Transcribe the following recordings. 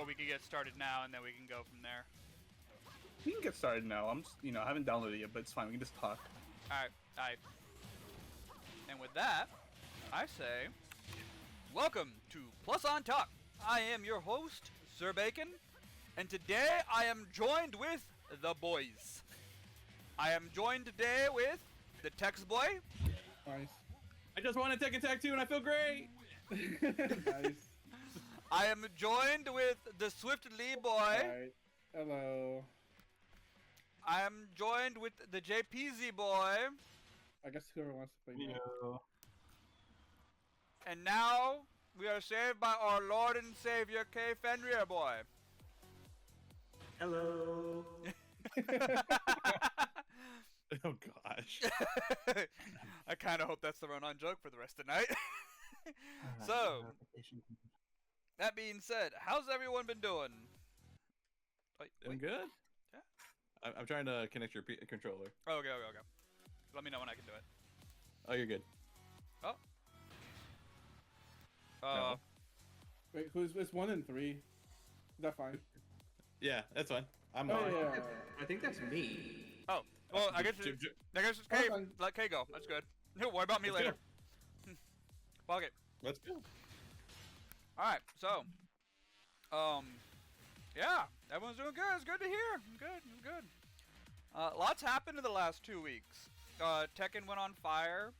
we can get started now, and then we can go from there. We can get started now. I'm just, I haven't downloaded it yet, but it's fine. We can just talk. Alright, alright. And with that, I say, welcome to Plus on Talk. I am your host, Sir Bacon, and today I am joined with the boys. I am joined today with the Tex Boy. Nice. I just won a Tekken Tag 2 and I feel great! Nice. I am joined with the Swift Lee Boy. Alright. Hello. I am joined with the JPZ Boy. I guess whoever wants to play me. And now, we are saved by our Lord and Savior, K. Fenrir Boy. Hello. Oh gosh. I kind of hope that's the run-on joke for the rest of the night. So, that being said, how's everyone been doing? Doing good? Yeah. I'm trying to connect your controller. Okay. Let me know when I can do it. Oh, you're good. Oh. No. Wait, it's 1 and 3? Is that fine? Yeah, that's fine. I'm Oh, fine. yeah. I think that's me. Oh. Well, I guess it's K. Let K go. That's good. Don't worry about me later. Fuck it. Let's go. Alright, so. Yeah. Everyone's doing good. It's good to hear. I'm good. Lots happened in the last 2 weeks. Tekken went on fire.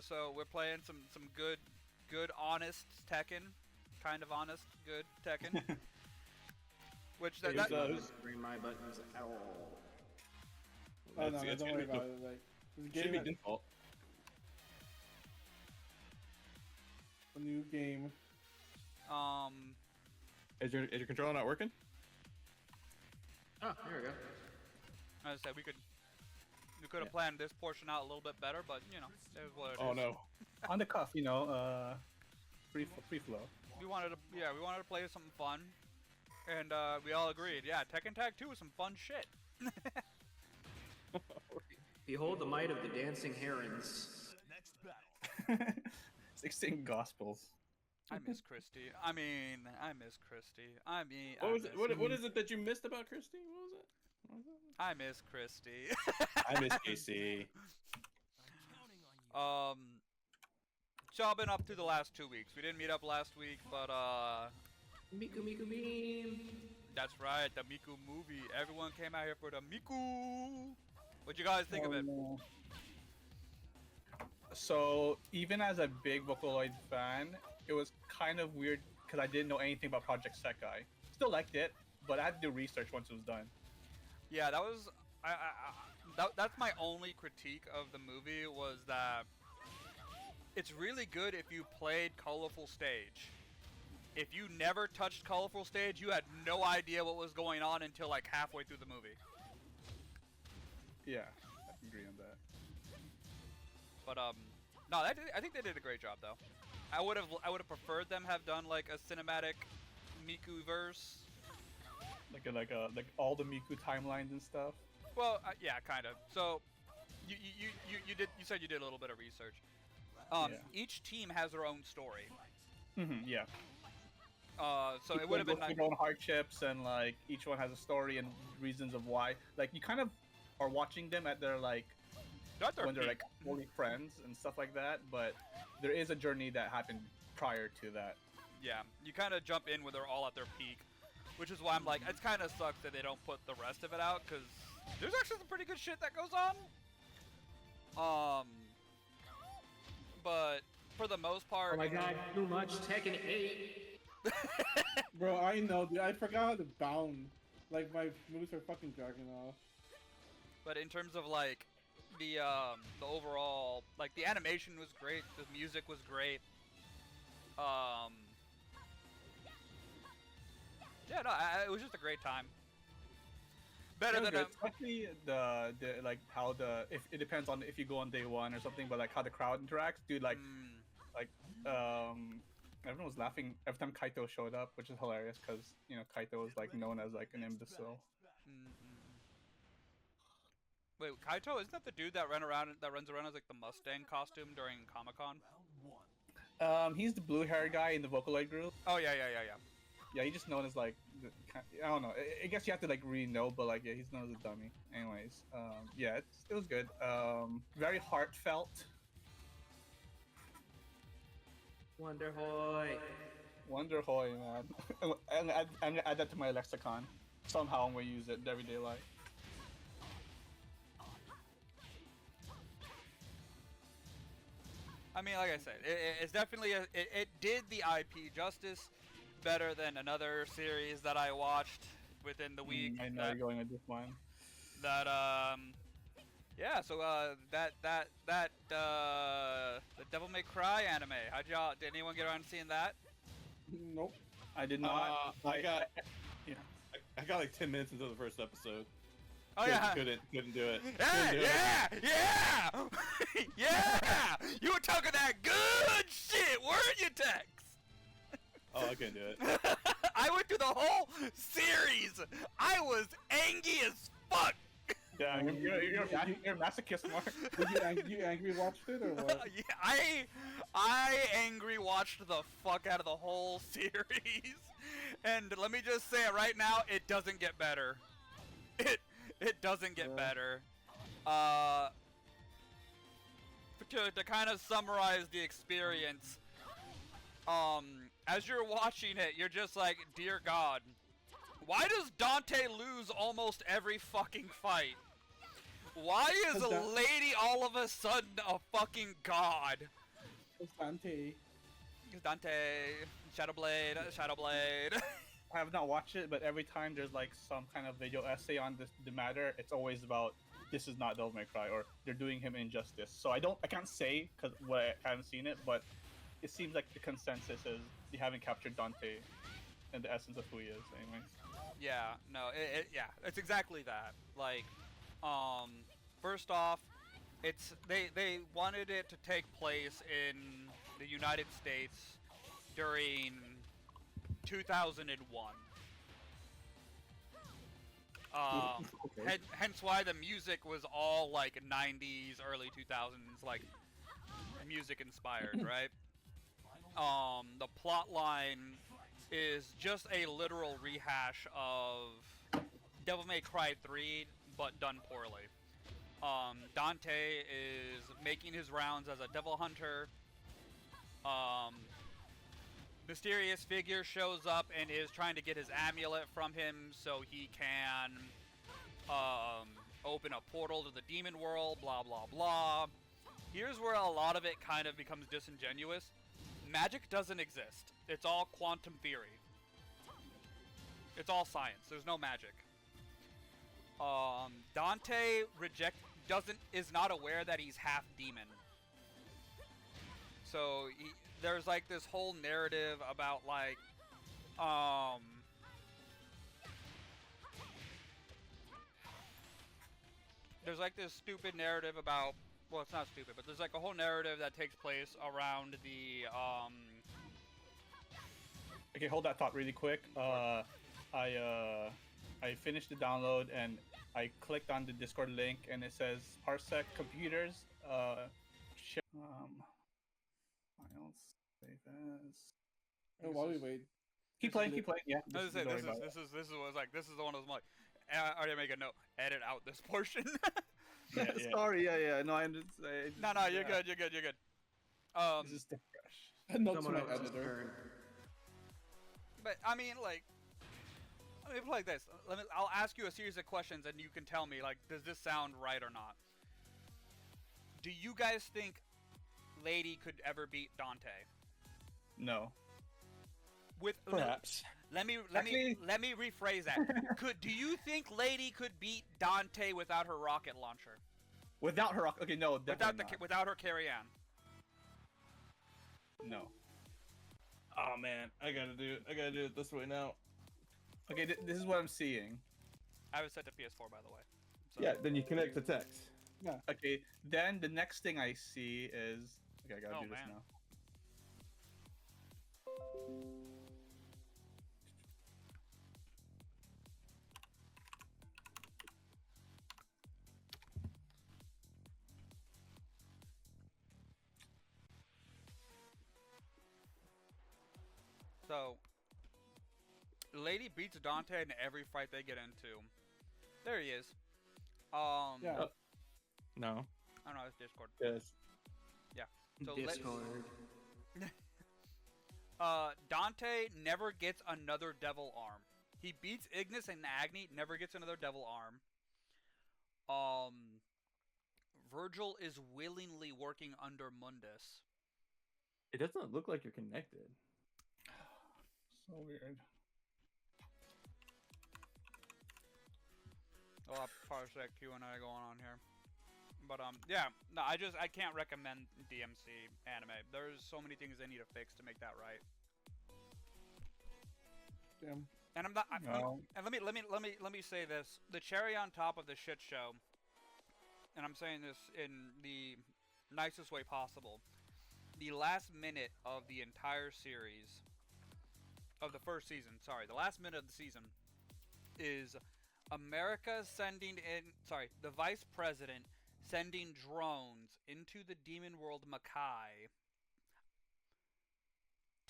So we're playing some good, honest Tekken. Kind of honest, good Tekken. Which I don't bring my buttons at all. Oh, no, don't worry about it. Like, Should be default. A new game. Is your controller not working? Oh, there we go. As I said, we could have planned this portion out a little bit better, but you know, it was what it is. Oh no. On the cuff, free flow. We wanted to play something fun, and we all agreed. Yeah, Tekken Tag 2 was some fun shit. Behold the might of the dancing herons. Next battle. 16 gospels. I miss Christy. I miss Christy. What is it that you missed about Christy? What was it? I miss Christy. I miss KC. So I've been up to the last 2 weeks. We didn't meet up last week, but Miku beam. that's right, the Miku movie. Everyone came out here for the Miku. What you guys think of it? No. So, even as a big Vocaloid fan, it was kind of weird because I didn't know anything about Project Sekai. Still liked it, but I had to do research once it was done. Yeah, that was that's my only critique of the movie, was that it's really good if you played Colorful Stage. If you never touched Colorful Stage, you had no idea what was going on until like halfway through the movie. Yeah, I can agree on that. But no, I think they did a great job though. I would have preferred them have done like a cinematic Miku verse. Like all the Miku timelines and stuff. Well, yeah, kind of. So you said you did a little bit of research. Yeah. Each team has their own story. Yeah. So it would have been nice. Their own hardships, and like each one has a story and reasons of why. Like you kind of are watching them at their like when they're like fully friends and stuff like that. But there is a journey that happened prior to that. Yeah, you kind of jump in when they're all at their peak, which is why I'm like, it kind of sucks that they don't put the rest of it out, because there's actually some pretty good shit that goes on. But for the most part, Oh my god, too much Tekken 8. Bro, I know, dude. I forgot how to bound. Like, my moves are fucking dragging off. But in terms of like the overall, like the animation was great, the music was great. Yeah, no, it was just a great time. Better than especially the like how if it depends on if you go on day one or something, but like how the crowd interacts, dude. Like everyone was laughing every time Kaito showed up, which is hilarious because Kaito is like known as like an imbecile. Wait, Kaito, isn't that the dude that runs around as like the Mustang costume during Comic-Con? He's the blue-haired guy in the Vocaloid group. Oh yeah. Yeah, he's just known as like I don't know. I guess you have to like really know, but like yeah, he's known as a dummy. Anyways, yeah, it was good. Very heartfelt. Wonderhoy. Wonderhoy, man. I'm gonna add that to my lexicon. Somehow I'm gonna use it in everyday life. I mean, like I said, it's definitely it did the IP justice better than another series that I watched within the week. I know you're going with this one. That yeah. So the Devil May Cry anime. Did anyone get around to seeing that? Nope. I did not. I got Yeah. I got like 10 minutes into the first episode. Oh yeah. Couldn't do it. Yeah. Yeah. You were talking that good shit, weren't you, Tex? Oh, I couldn't do it. I went through the whole series. I was angry as fuck. Yeah, you're a masochist, Mark. Did you angry watched it or what? Yeah, I angry watched the fuck out of the whole series, and let me just say it right now, it doesn't get better. It doesn't get better. To kind of summarize the experience, as you're watching it, you're just like, dear God, why does Dante lose almost every fucking fight? Why is a lady all of a sudden a fucking god? It's Dante. It's Dante, Shadowblade. I have not watched it, but every time there's like some kind of video essay on the matter, it's always about this is not Devil May Cry or they're doing him injustice. So I can't say because I haven't seen it, but it seems like the consensus is they haven't captured Dante and the essence of who he is, anyways. Yeah, no, yeah, it's exactly that. Like, first off, they wanted it to take place in the United States during 2001. Okay. Hence why the music was all like 90s, early 2000s, like music inspired, right? The plot line is just a literal rehash of Devil May Cry 3, but done poorly. Dante is making his rounds as a devil hunter. Mysterious figure shows up and is trying to get his amulet from him so he can open a portal to the demon world, blah blah blah. Here's where a lot of it kind of becomes disingenuous. Magic doesn't exist. It's all quantum theory. It's all science. There's no magic. Dante is not aware that he's half demon. So there's like this whole narrative about like there's like this stupid narrative about, well, it's not stupid, but there's like a whole narrative that takes place around the Okay, hold that thought really quick. I finished the download and I clicked on the Discord link and it says Parsec computers files save as. Oh, while we wait. Keep playing. Yeah. this is what it's like. This is the one of those like, I already make a note. Edit out this portion. Yeah. Sorry. Yeah. No, I understand. No, you're good. You're good. This is the fresh. Note to Someone my else's editor. turn. But I mean, like, let me play like this. I'll ask you a series of questions, and you can tell me, like, does this sound right or not? Do you guys think Lady could ever beat Dante? No. Perhaps. Let me rephrase that. Do you think Lady could beat Dante without her rocket launcher? Without her, okay, no, definitely Without her carry-on? No. Oh man, I gotta do it this way now. Okay, this is what I'm seeing. I have it set to PS4, by the way. So. Yeah, then you connect to text. Yeah. Okay, then the next thing I see is okay. I gotta do this now. So, Lady beats Dante in every fight they get into. There he is. Yeah. No. I don't know, it's Discord. Yes. Yeah. So Discord. Dante never gets another devil arm. He beats Ignis and Agni, never gets another devil arm. Virgil is willingly working under Mundus. It doesn't look like you're connected. So weird. A lot of parsec Q&A going on here. But yeah, no, I can't recommend DMC anime. There's so many things they need to fix to make that right. Damn. And I'm not. No. And let me say this: the cherry on top of the shit show, and I'm saying this in the nicest way possible. The last minute of the entire series, of the first season, the last minute of the season, is America sending in, the Vice President sending drones into the demon world Makai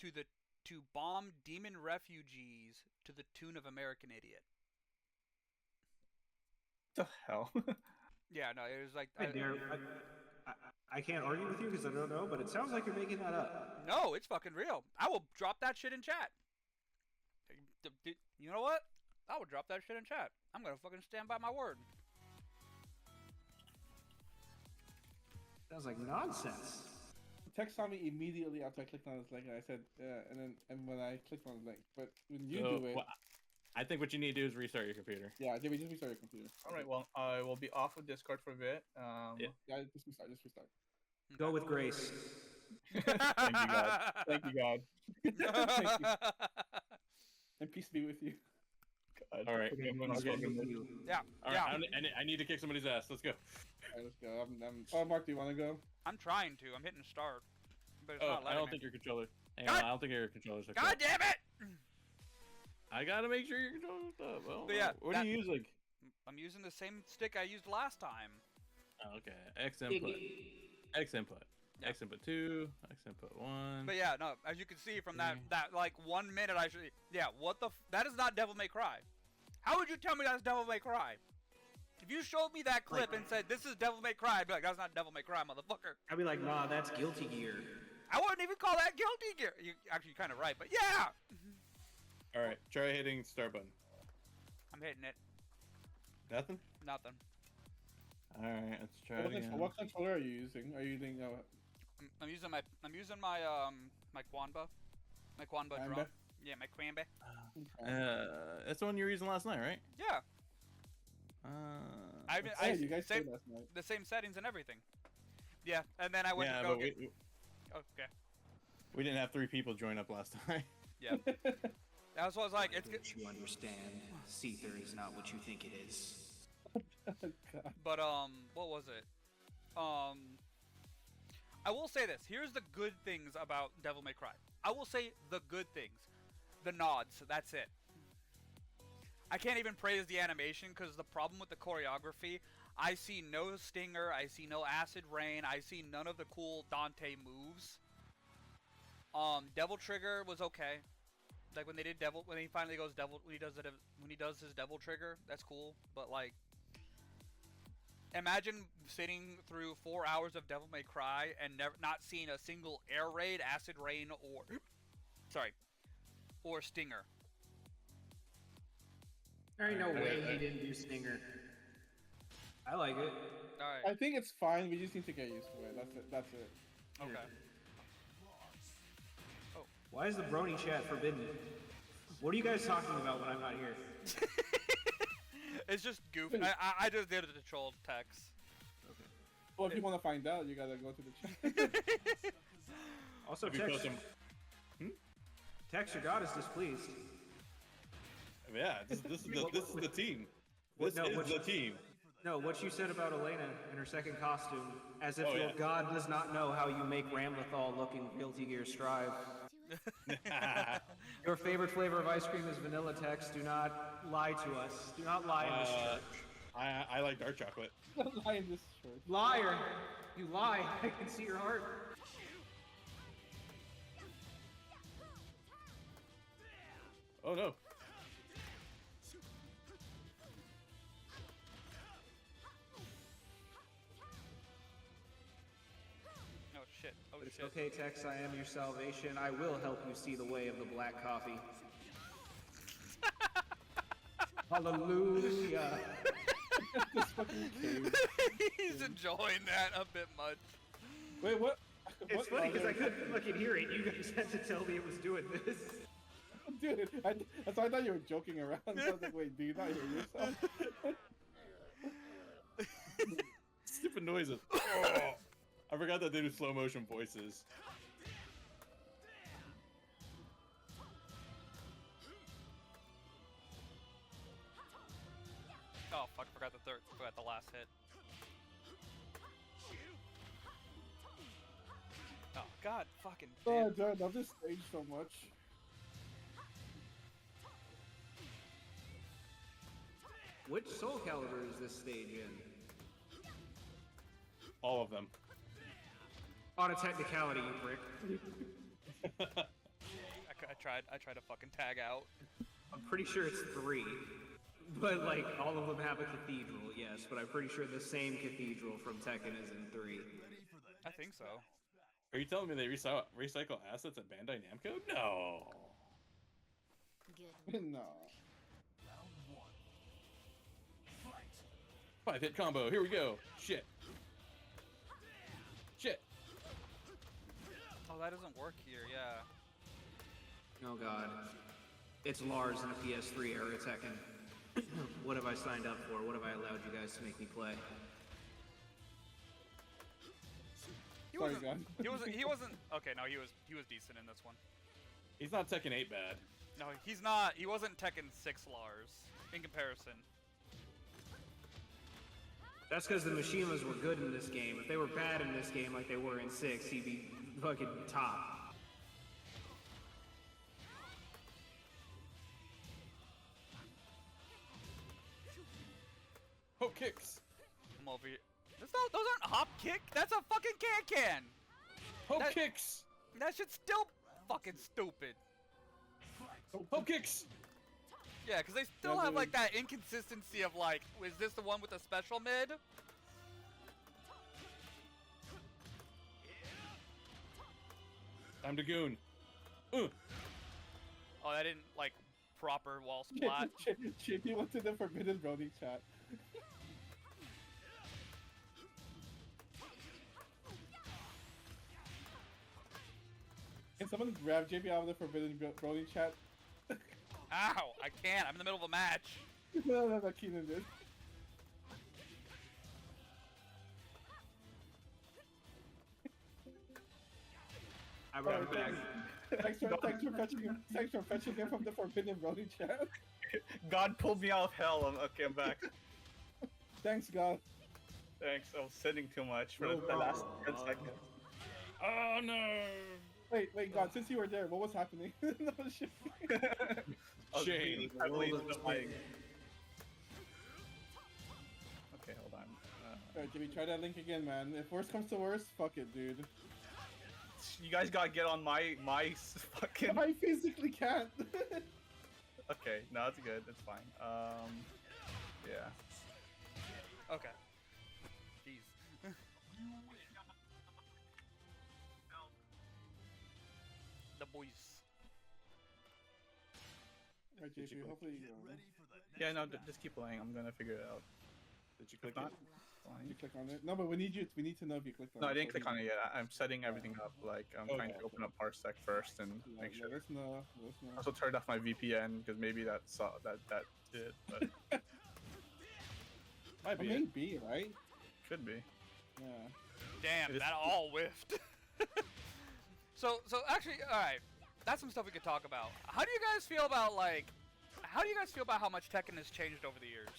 to bomb demon refugees to the tune of American Idiot. What the hell? Yeah, no, it was like... I can't argue with you because I don't know, but it sounds like you're making that up. No, it's fucking real. I will drop that shit in chat. You know what? I will drop that shit in chat. I'm gonna fucking stand by my word. Sounds like nonsense. Text saw me immediately after I clicked on his link, and I said, and when I clicked on the link, but when you do it, well, I think what you need to do is restart your computer. yeah, Jimmy, just restart your computer. All right. Well, I will be off of Discord for a bit. Yeah, just restart. Go with grace. Thank you, God. Thank you, God. Thank you. And peace be with you. God. All right. Yeah, All yeah. right. I need to kick somebody's ass. Let's go. Alright, let's go. Oh, Mark, do you want to go? I'm trying to. I'm hitting start, but it's Oh, not letting I don't me. think your controller. Hang God- on, I don't think your controller's hooked God up. damn it! I gotta make sure your controller's hooked up. Well, But yeah, what are you using? I'm using the same stick I used last time. Oh, okay. X input. X input. Yeah. X input 2. X input 1. But yeah, no, as you can see from that like 1 minute, what the that is not Devil May Cry. How would you tell me that's Devil May Cry? If you showed me that clip and said this is Devil May Cry, I'd be like, that's not Devil May Cry, motherfucker. I'd be like, nah, that's Guilty Gear. I wouldn't even call that Guilty Gear. You're actually kind of right, but yeah. All right. Try hitting start button. I'm hitting it. Nothing. Nothing. All right. Let's try it again. What controller are you using? Are you using I'm using my my Quanba. My Quanba Quanba? drum. Yeah, my Quanba. That's the one you were using last night, right? Yeah. you guys same, played last night. the same settings and everything. Yeah, and then I went Yeah, to go but get. Okay. we didn't have 3 people join up last time. Yeah. That's what I was like. It's good. Don't you understand? Seether is not what you think it is. God. But what was it? I will say this. Here's the good things about Devil May Cry. I will say the good things. The nods. That's it. I can't even praise the animation because the problem with the choreography, I see no stinger, I see no acid rain, I see none of the cool Dante moves. Devil Trigger was okay. Like when he finally goes devil, when he does his Devil Trigger, that's cool. But like, imagine sitting through 4 hours of Devil May Cry and not seeing a single air raid, acid rain, or stinger. There ain't no way he didn't do Stinger. I like it. Alright. I think it's fine. We just need to get used to it. That's it. Okay. Why is the Brony chat forbidden? What are you guys talking about when I'm not here? It's just goofy. I just did it to troll text. Well, if you want to find out, you gotta go to the chat. Also, If you Tex, post them- Tex, your god is displeased. Yeah, this is the team. This No, is what the you- team. No, what you said about Elena in her second costume, as if Oh, your yeah. god does not know how you make Ramlethal look in Guilty Gear Strive. Your favorite flavor of ice cream is vanilla, Tex. Do not lie to us. Do not lie in this church. I like dark chocolate. Lie in this shirt. Liar! You lie. I can see your heart. Oh no. shit. Oh It's shit. okay, Tex, I am your salvation. I will help you see the way of the black coffee. Hallelujah. This fucking cave. He's enjoying that a bit much. Wait, what? It's funny because I couldn't fucking hear it. You guys had to tell me it was doing this. Dude, so I thought you were joking around. I was like, wait, do you not hear yourself? Stupid noises. Oh, I forgot that they do slow motion voices. Oh fuck! Forgot the last hit. Oh god, fucking. Oh, Damn. dude, I love this stage so much. Which Soul Calibur is this stage in? All of them. On a technicality, you prick. I tried to fucking tag out. I'm pretty sure it's 3. But, like, all of them have a cathedral, yes. But I'm pretty sure the same cathedral from Tekken is in 3. I think so. Are you telling me they recycle assets at Bandai Namco? No. No. 5-hit combo. Here we go. Shit. Shit. Oh, that doesn't work here. Yeah. Oh god. It's Lars in a PS3 era Tekken. What have I signed up for? What have I allowed you guys to make me play? Sorry, God. He wasn't. Okay, no, he was decent in this one. He's not Tekken 8 bad. No, he's not. He wasn't Tekken 6 Lars in comparison. That's because the Mishimas were good in this game. If they were bad in this game like they were in 6, he'd be fucking top. Hook kicks. Come over here. Those aren't hop kick. That's a fucking can. Hook That- kicks. That shit's still fucking stupid. Hook kicks. Yeah, because they still Yeah, have like dude. that inconsistency of like, is this the one with the special mid? Time to goon. Oh, that didn't like proper wall splat. JP went to the Forbidden Brody chat. Can someone grab JP out of the Forbidden Brody chat? Ow! I can't. I'm in the middle of a match. No, Keenan did. I'm right back. Thanks for fetching him. Thanks for fetching him from the Forbidden Brody chat. God pulled me out of hell. Okay, I'm back. Thanks, God. Thanks. I was sitting too much for the last 10 seconds. Oh no. Wait, God. Since you were there, what was happening? No shit. Shane. I believe in the fighting. Okay, hold on. Alright, Jimmy, try that link again, man. If worst comes to worst, fuck it, dude. You guys gotta get on my fucking. I physically can't. Okay, no, it's good. It's fine. Yeah. Okay. Jeez. The boys. Alright, JP, hopefully you go. Yeah, no, just keep playing. I'm gonna figure it out. Did you click Not it? Did you click on it? No, but we need to know if you clicked on it. No, I didn't click on it yet. I'm setting everything up. Like, I'm trying to open up Parsec first and make sure. Let us know. I also turned off my VPN because maybe that did, but Might I be. mean B, right? should be. Yeah. Damn, It is- that all whiffed. so actually, all right. That's some stuff we could talk about. How do you guys feel about how much Tekken has changed over the years?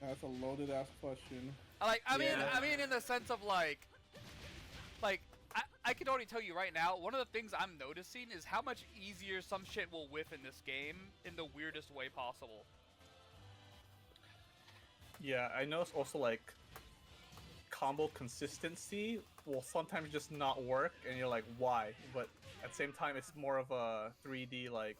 That's a loaded ass question. I mean, Yeah. in the sense of like I could already tell you right now, one of the things I'm noticing is how much easier some shit will whiff in this game in the weirdest way possible. Yeah, I know it's also like combo consistency will sometimes just not work, and you're like, why? But at the same time, it's more of a 3D like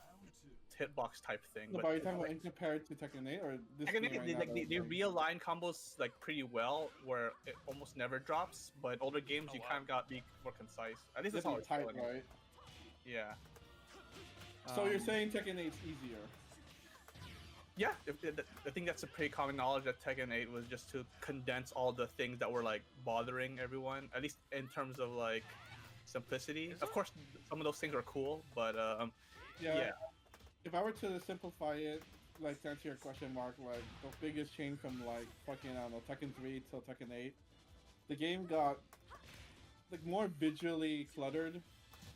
hitbox type thing. No, but are you talking about in compared to Tekken 8 or this Tekken game 8, right they, now like, that they we're playing? realign combos like pretty well, where it almost never drops. But older games, you kind of got to be more concise. At least You that's have how to it's be tight, feeling. right? Yeah. So you're saying Tekken 8's easier? Yeah, I think that's a pretty common knowledge that Tekken 8 was just to condense all the things that were like bothering everyone, at least in terms of like simplicity. Of course, some of those things are cool, but yeah. If I were to simplify it, like to answer your question, Mark, like the biggest change from like fucking I don't know Tekken 3 till Tekken 8, the game got like more visually cluttered.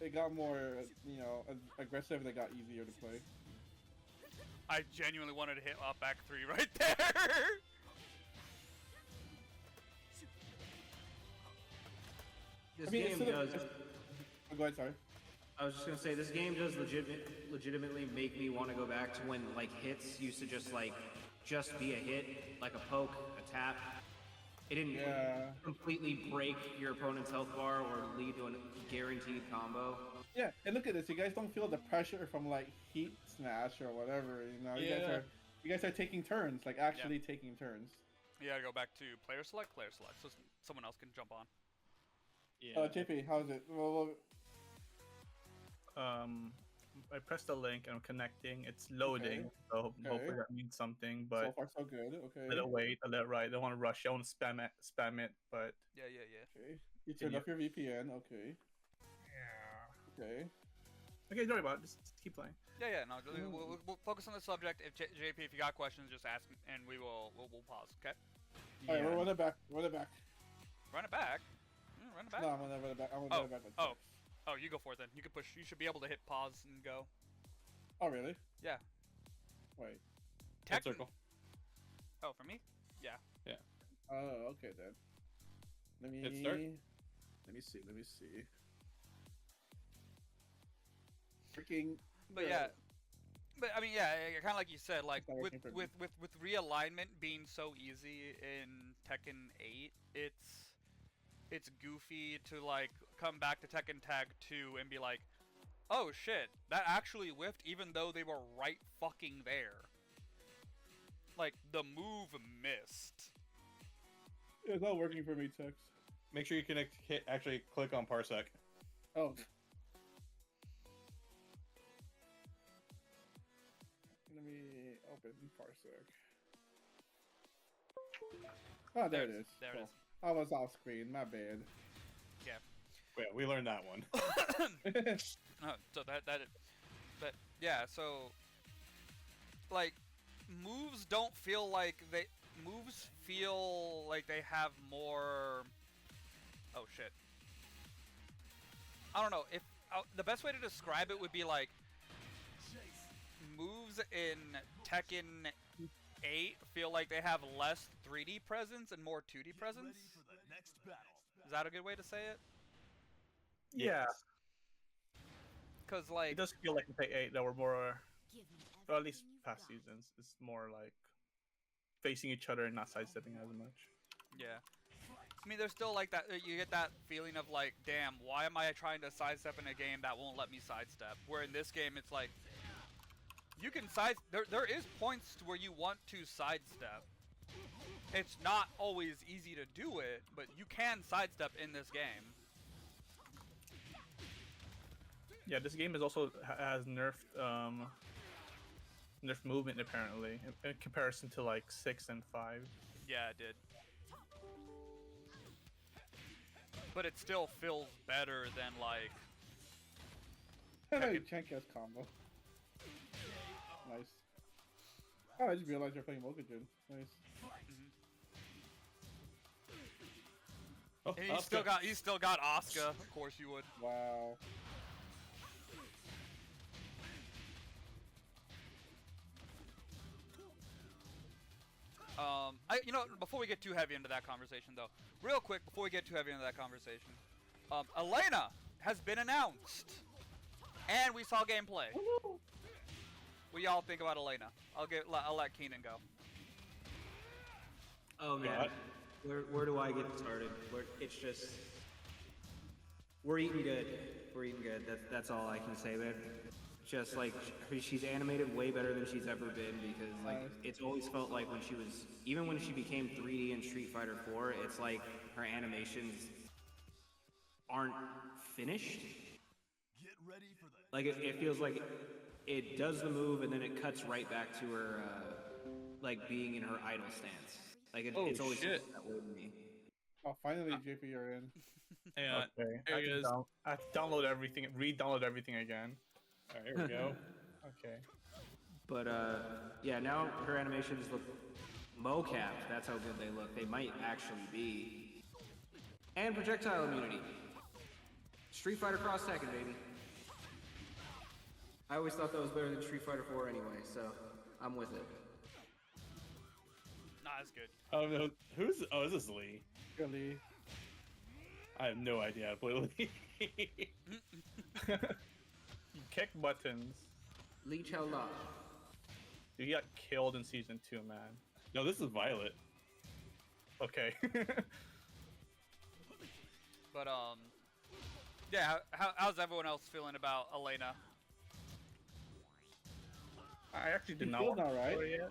It got more, you know, aggressive. And it got easier to play. I genuinely wanted to hit up back 3 right there. This I mean, game it's does. Oh, go ahead, sorry. I was just gonna say this game does legitimately make me want to go back to when like hits used to just be a hit, like a poke, a tap. It didn't completely break your opponent's health bar or lead to a guaranteed combo. Yeah, and look at this. You guys don't feel the pressure from like heat smash or whatever. You know, you guys are taking turns, like actually taking turns. You gotta go back to player select, so someone else can jump on. Yeah. JP, how is it? Well, I pressed the link and I'm connecting. It's loading, so hopefully that means something. But so far so good. Okay. let it wait, let it write. I don't want to rush. I want to spam it. But Yeah. Okay. You turned off your VPN. Okay. Okay. Okay, don't worry about it. Just keep playing. Yeah. No, we'll focus on the subject. If JP, if you got questions, just ask, and we'll pause. Okay. All right, we'll run it back. Run it back. Run it back. No, I'm gonna run it back. I'm gonna run it back. Like Oh, you go for it then. You can push. You should be able to hit pause and go. Oh, really? Yeah. Wait. Circle. Oh, for me? Yeah. Yeah. Oh, okay then. Let me see. Freaking. But yeah. But I mean, yeah, kind of like you said, like with realignment being so easy in Tekken 8, it's goofy to like come back to Tekken Tag 2 and be like, oh shit, that actually whiffed even though they were right fucking there. Like the move missed. It's not working for me, Tex. Make sure you actually click on Parsec. Oh. Let me open Parsec. Oh, there it is. There it is. I was off screen. My bad. Yeah. Yeah, we learned that one. So but yeah, so like moves feel like they have more. Oh shit. I don't know if the best way to describe it would be like moves in Tekken 8 feel like they have less 3D presence and more 2D presence. Is that a good way to say it? Yeah. Because like it does feel like in Tekken 8 that were more, or at least past seasons, it's more like facing each other and not sidestepping as much. Yeah. I mean, there's still like that. You get that feeling of like, damn, why am I trying to sidestep in a game that won't let me sidestep? Where in this game, it's like you can There is points where you want to sidestep. It's not always easy to do it, but you can sidestep in this game. Yeah, this game is also has nerfed movement apparently in comparison to like 6 and 5. Yeah, it did. But it still feels better than like. Chenka's combo. Nice. Oh, I just realized you're playing Mokagen. Nice. Oh, And he's still got Asuka. Of course you would. Wow. Before we get too heavy into that conversation, though, real quick, before we get too heavy into that conversation, Elena has been announced, and we saw gameplay. What do y'all think about Elena? I'll let Keenan go. Oh man, where do I get started? It's just we're eating good. We're eating good. That's all I can say, man. Just like she's animated way better than she's ever been because like it's always felt like when she was even when she became 3D in Street Fighter 4, it's like her animations aren't finished. Like it feels like it does the move and then it cuts right back to her like being in her idle stance. Like it's always shit. that way to me. Oh, finally, JP, you're in. Hang on. Okay. There he is. I have to download everything, re-download everything again. Alright, here we go. Okay. But yeah, now her animations look mocapped. That's how good they look. They might actually be. And projectile immunity. Street Fighter Cross Tekken, baby. I always thought that was better than Street Fighter 4 anyway, so I'm with it. Nah, it's good. Oh no, who's? Oh, is this Lee? Really? I have no idea how to play Lee. Kick buttons. Lee Chao La. Dude, he got killed in season 2, man. No, this is Violet. Okay. But yeah. How's everyone else feeling about Elena? I actually did You not feel watch now, the right? story yet.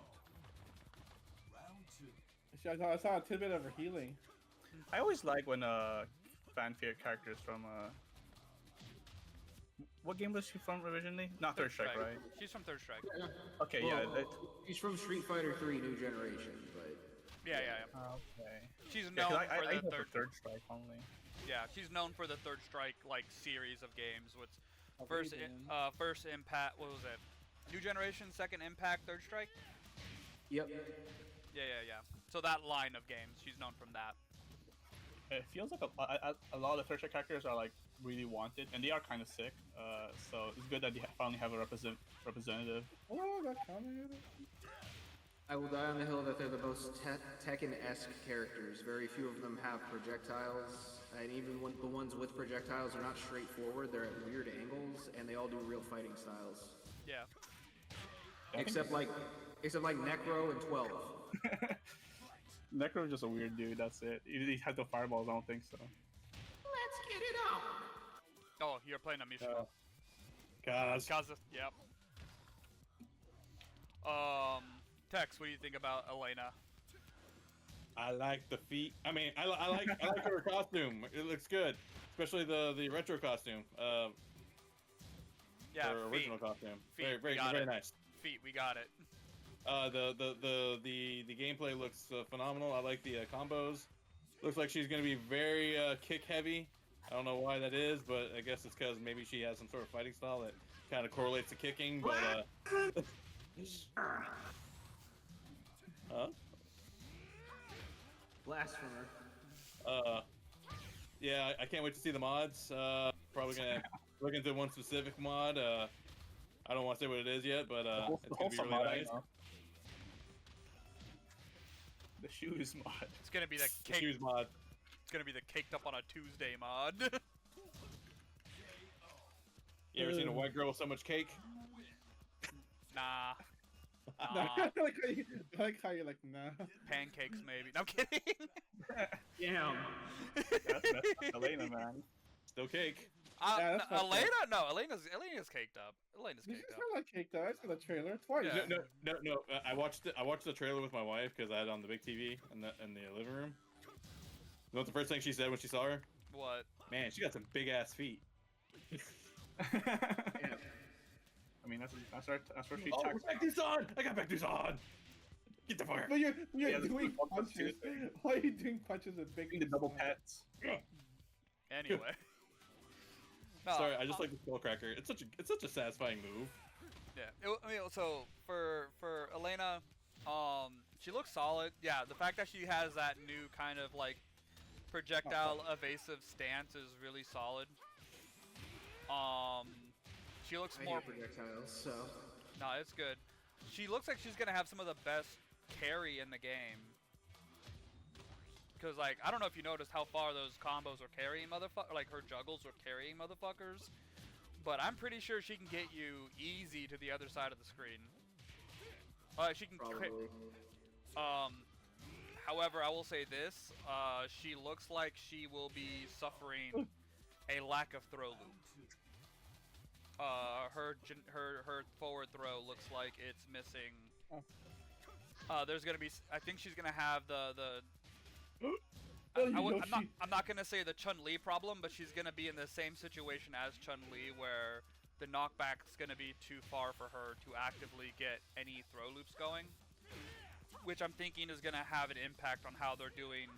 I saw a tidbit of her healing. I always like when fan favorite characters from what game was she from originally? Not Third Strike, right? She's from Third Strike. Okay, Well, yeah. she's from Street Fighter 3 New Generation, but Yeah. Okay. She's Yeah, known 'cause I for know the for third. Third Strike only. Yeah, she's known for the Third Strike like series of games. With Oh, first Raiden. first Impact. What was it? New Generation, Second Impact, Third Strike. yep. Yeah. So that line of games, she's known from that. It feels like a lot of the Third Strike characters are like really wanted, and they are kind of sick. So it's good that they finally have a representative. Oh, that comment. I will die on the hill that they're the most Tekken-esque characters. Very few of them have projectiles, and even when the ones with projectiles are not straightforward. They're at weird angles, and they all do real fighting styles. Yeah. Except like Necro and 12. Necro's just a weird dude. That's it. He has the fireballs. I don't think so. Let's get it on. Oh, you're playing a Mishima. Guys, Kaza. Yep. Tex, what do you think about Elena? I like the feet. I mean, I like her costume. It looks good, especially the retro costume. Yeah, her original costume. Feet, Very we got very it. nice. Feet, we got it. The gameplay looks phenomenal. I like the combos. Looks like she's gonna be very kick heavy. I don't know why that is, but I guess it's because maybe she has some sort of fighting style that kind of correlates to kicking. But huh? Blasphemer. Yeah, I can't wait to see the mods. Probably gonna look into one specific mod. I don't want to say what it is yet, but it's gonna be really nice. The shoes mod. It's gonna be the The cake. shoes mod. It's gonna be the caked up on a Tuesday mod. You ever seen a white girl with so much cake? Nah. I Nah. like how you're like, nah. Pancakes maybe. No, I'm kidding. Damn. That's Elena, man. Still cake. Yeah, that's fucked up. Elena? No, Elena's caked up. Elena's She's caked up. not like caked up. I saw the trailer twice. Yeah. No. I watched the trailer with my wife because I had it on the big TV in the living room. You know what the first thing she said when she saw her? What? Man, she got some big ass feet. I mean, that's where she Oh, talks. back these on! I got back these on! Get the fire! But you're Yeah, this doing is what I'm punches. doing. Why are you doing punches with big? The double pets. Anyway. No, Sorry, I just like the skull cracker. It's such a satisfying move. Yeah. I mean, so for Elena, she looks solid. Yeah, the fact that she has that new kind of like projectile evasive stance is really solid. She looks I more. hate projectiles, so. No, it's good. She looks like she's gonna have some of the best carry in the game. Cause like I don't know if you noticed how far those combos are carrying like her juggles are carrying motherfuckers, but I'm pretty sure she can get you easy to the other side of the screen. She can. Probably. However, I will say this: she looks like she will be suffering a lack of throw loop. her forward throw looks like it's missing. Oh. There's gonna be. I think she's gonna have the. Oh, I'm not gonna say the Chun-Li problem, but she's gonna be in the same situation as Chun-Li, where the knockback's gonna be too far for her to actively get any throw loops going, which I'm thinking is gonna have an impact on how they're doing.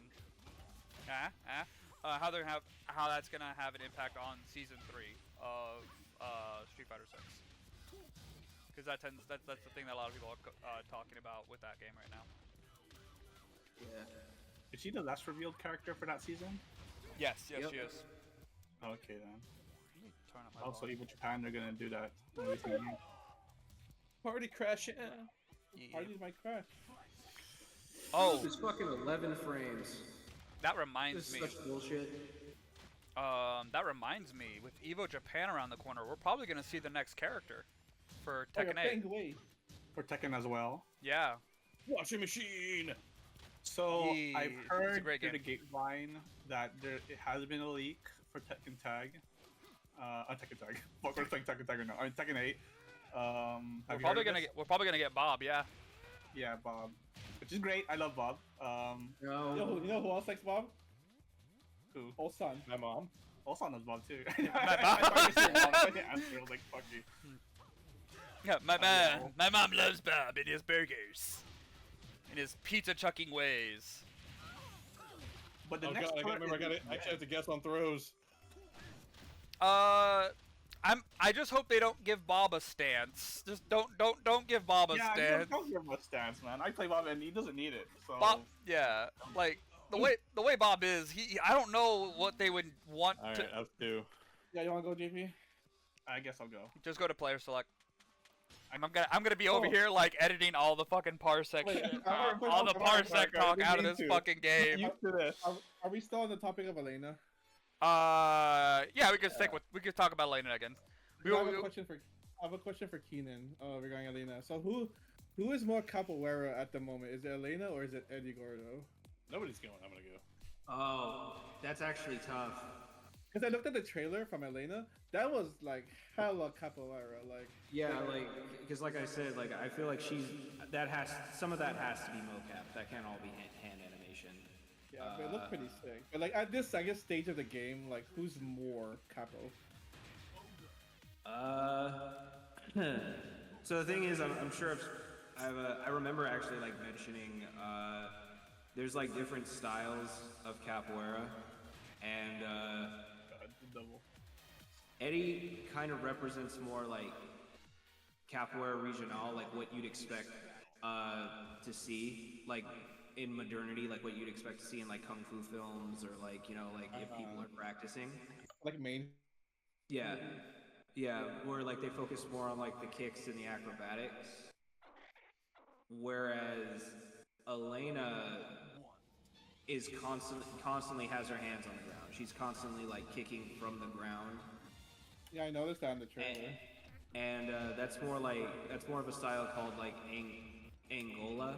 How that's gonna have an impact on season 3 of Street Fighter 6, because that's the thing that a lot of people are talking about with that game right now. Yeah. Is she the last revealed character for that season? Yes, Yep. she is. Okay then. Turn up my Also, volume. Evil Japan, they're gonna do that. Every season. Party crash. Party's my crash. Oh, It's fucking 11 frames. that This reminds is me. such bullshit. That reminds me. With Evo Japan around the corner, we're probably gonna see the next character for Oh, you're Tekken 8. playing away. For Tekken as well. Yeah. Washing machine. So Yeah, I've it's a heard great through the game. grapevine that it has been a leak for Tekken Tag. Tekken Tag. Fuck, we're saying Tekken Tag now. I mean Tekken 8. Have We're you probably heard of gonna this? get. We're probably gonna get Bob. Yeah. Yeah, Bob. Which is great. I love Bob. No. You know who else likes Bob? Who? Osan. My mom. Also knows Bob too. My I thought you said Bob. I didn't answer. I was like, fuck you. Yeah. know. My mom loves Bob and his burgers, and his pizza chucking ways. But the Oh next god, I part gotta remember. is- I actually have to guess on throws. I just hope they don't give Bob a stance. Just don't give Bob a Yeah, stance. don't give him a stance, man. I play Bob and he doesn't need it. So Bob, yeah, like the way Bob is, I don't know what they would want All to. right, up two. Yeah, you wanna go, JP? I guess I'll go. Just go to player select. I'm gonna be over Oh. here like editing all the fucking parsec, Wait, all the parsec I talk didn't out of mean this to. fucking game. Used to this. Are we still on the topic of Elena? Yeah, we can stick with. We can talk about Lena again. I have a question for Keenan regarding Elena. So who is more capoeira at the moment? Is it Elena or is it Eddie Gordo? Nobody's going. I'm gonna go. Oh, that's actually tough. Because I looked at the trailer from Elena, that was like hella capoeira. Like Yeah, like, because like I said, like I feel like some of that has to be mocap. That can't all be hand animation. yeah, but it looked pretty sick. But like at this, I guess, stage of the game, like who's more capo? So the thing is, I'm sure I remember actually like mentioning there's like different styles of capoeira, and Double. Eddie kind of represents more like capoeira regional, like what you'd expect to see, like in modernity, like what you'd expect to see in like kung fu films or like like if people are practicing. Like main. Yeah, yeah, where like they focus more on like the kicks and the acrobatics, whereas Elena is constantly has her hands on the ground. She's constantly like kicking from the ground. Yeah, I noticed that in the trailer. And that's more of a style called like Angola,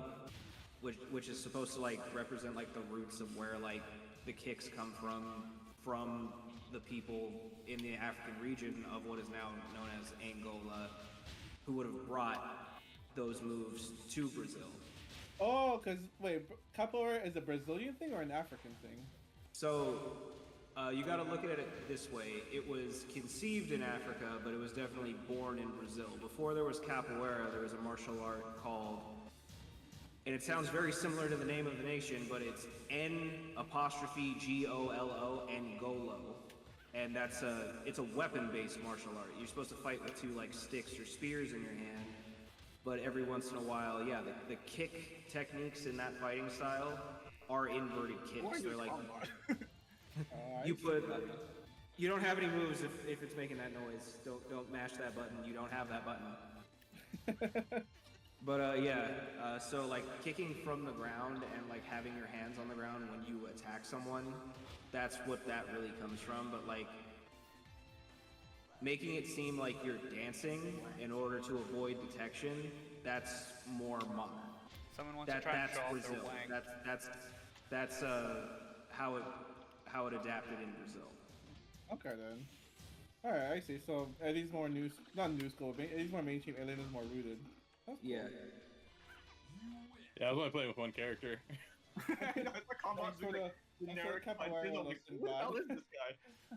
which is supposed to like represent like the roots of where like the kicks come from the people in the African region of what is now known as Angola, who would have brought those moves to Brazil. Oh, because wait, capoeira is a Brazilian thing or an African thing? So you got to look at it this way. It was conceived in Africa, but it was definitely born in Brazil. Before there was capoeira, there was a martial art called, and it sounds very similar to the name of the nation, but it's N'Golo, Angolo. And it's a weapon-based martial art. You're supposed to fight with two like sticks or spears in your hand, but every once in a while, yeah, the kick techniques in that fighting style are inverted kicks. They're like you don't have any moves if it's making that noise. Don't mash that button. You don't have that button. But so like kicking from the ground and like having your hands on the ground when you attack someone, that's what that really comes from. But like making it seem like you're dancing in order to avoid detection, that's more modern. Someone wants to try and show off Brazil. their wank. That's how it adapted in Brazil. Okay then. Alright, I see. So Eddie's more not new school, but Eddie's more mainstream. Elena's more rooted. That's cool. Yeah. Yeah, I was only playing with one character. I know, it's like combat That's like the generic capoeira punches. I'm like, lesson who the hell bad. is this guy?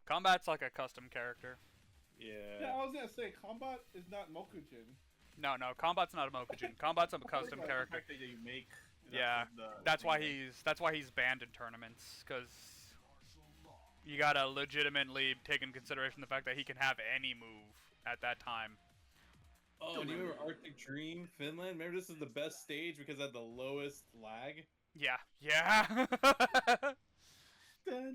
Combat's like a custom character. Yeah, Yeah. I was gonna say combat is not Mokujin. No, Combat's not a Mokujin. Combat's a custom Like, character. The fact that you make. Yeah, that's why he's banned in tournaments, because you gotta legitimately take in consideration the fact that he can have any move at that time. Oh, do you remember Arctic Dream, Finland? Remember this is the best stage because it had the lowest lag? Yeah. I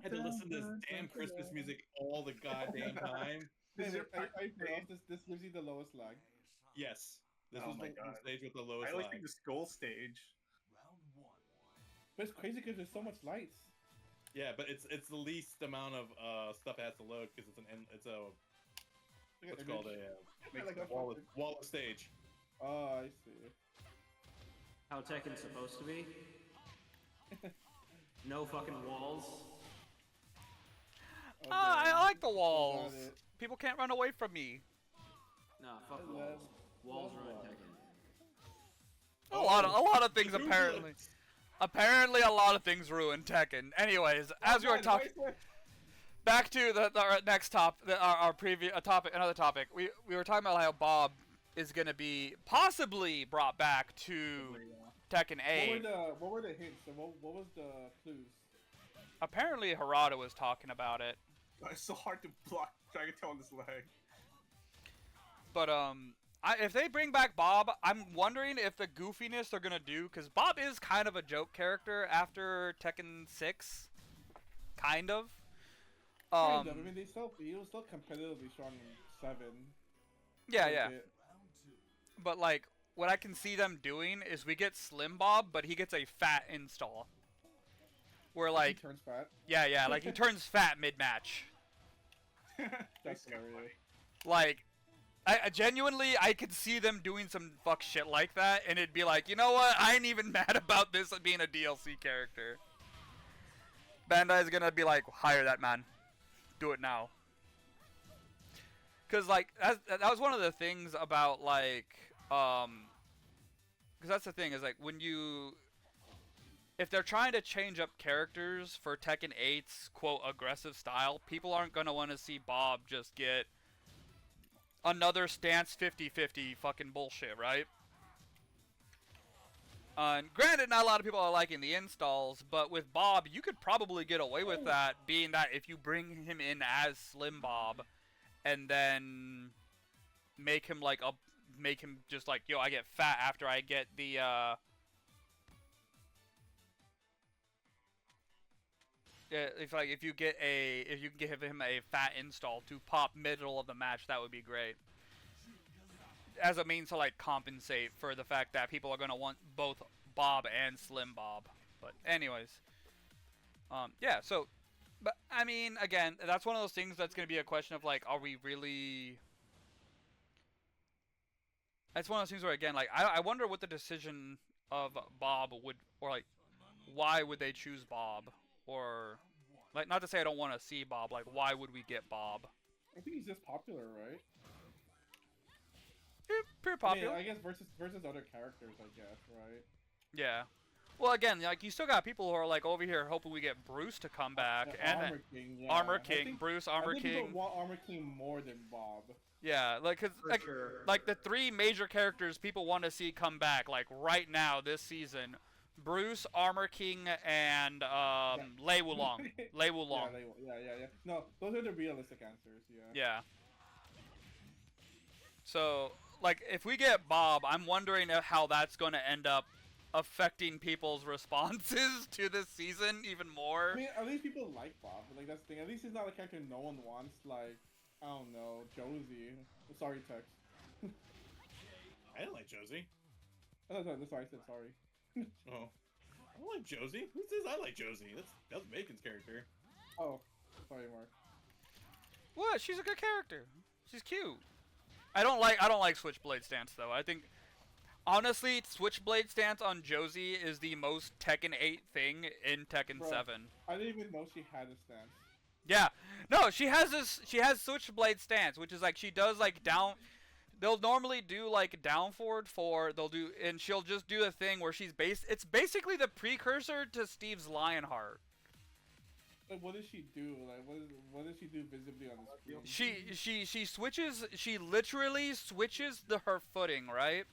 had to listen to this damn Christmas music all the goddamn time. Hey, Is wait, it I pronounced this gives you the lowest lag. Yes. This Oh was my the God. stage with the lowest I always lag. think the skull stage. But it's crazy because there's so much lights. Yeah, but it's the least amount of stuff it has to load because it's a Look at what's called image. a Like a wall stage. Oh, I see. How Tekken's supposed to be. No fucking walls. Okay. I like the Got walls. it. People can't run away from me. Nah, fuck I walls. love- Walls love ruin walls. Tekken. A lot of things True apparently. bullets. Apparently, a lot of things ruin Tekken. Anyways, as we were talking, back to the next our previous topic, another topic. We were talking about how Bob is gonna be possibly brought back to Tekken 8. What were the hints? And what was the clues? Apparently, Harada was talking about it, It's so hard to block Dragon Tail on this leg. but if they bring back Bob, I'm wondering if the goofiness they're gonna do, because Bob is kind of a joke character after Tekken 6, kind of. I mean, he was still competitively strong in 7. Yeah. Legit. But like, what I can see them doing is we get Slim Bob, but he gets a fat install. Where like, He turns fat. yeah, like he turns fat mid-match. That's hilarious. Like, I genuinely, I could see them doing some fuck shit like that, and it'd be like, you know what? I ain't even mad about this being a DLC character. Bandai's gonna be like, hire that man. Do it now. Cause like that was one of the things about like cause that's the thing is like when if they're trying to change up characters for Tekken 8's quote aggressive style, people aren't gonna want to see Bob just get another stance 50-50 fucking bullshit, right? And granted, not a lot of people are liking the installs, but with Bob, you could probably get away with that, being that if you bring him in as Slim Bob, and then make him just like, yo, I get fat after I get the, if you can give him a fat install to pop middle of the match, that would be great. As a means to like compensate for the fact that people are gonna want both Bob and Slim Bob. But anyways, yeah. So, but I mean, again, that's one of those things that's gonna be a question of like, are we really? It's one of those things where again, like, I wonder what the decision of Bob would, or like, why would they choose Bob, or like, not to say I don't want to see Bob, like, why would we get Bob? I think he's just popular, right? Pretty popular. I guess versus other characters, I guess, right? Yeah. Well, again, like you still got people who are like over here hoping we get Bruce to come back, and Armor King, yeah. Armor I King, think- Bruce, I Armor think King. people want Armor King more than Bob. Yeah, like cause For like, sure. like the three major characters people want to see come back, like right now this season, Bruce, Armor King, and Lei Wulong. Lei Wulong. Yeah. No, those are the realistic answers. Yeah. Yeah. So, like, if we get Bob, I'm wondering how that's going to end up affecting people's responses to this season even more. I mean, at least people like Bob. Like that's the thing. At least he's not a character no one wants. Like, I don't know, Josie. Sorry, Tex. I didn't like Josie. Oh, no, sorry, I said sorry. Oh. I don't like Josie. Who says I like Josie? That's Bacon's character. Oh, sorry, Mark. What? She's a good character. She's cute. I don't like Switchblade stance though. I think honestly, Switchblade stance on Josie is the most Tekken 8 thing in Tekken Bro. 7. I didn't even know she had a stance. Yeah. No, she has this. She has switchblade stance, which is like she does like down. They'll normally do like down forward 4. They'll do, and she'll just do a thing where she's It's basically the precursor to Steve's Lionheart. Like, what does she do? Like, what does she do visibly on the screen? She switches. She literally switches her footing, right?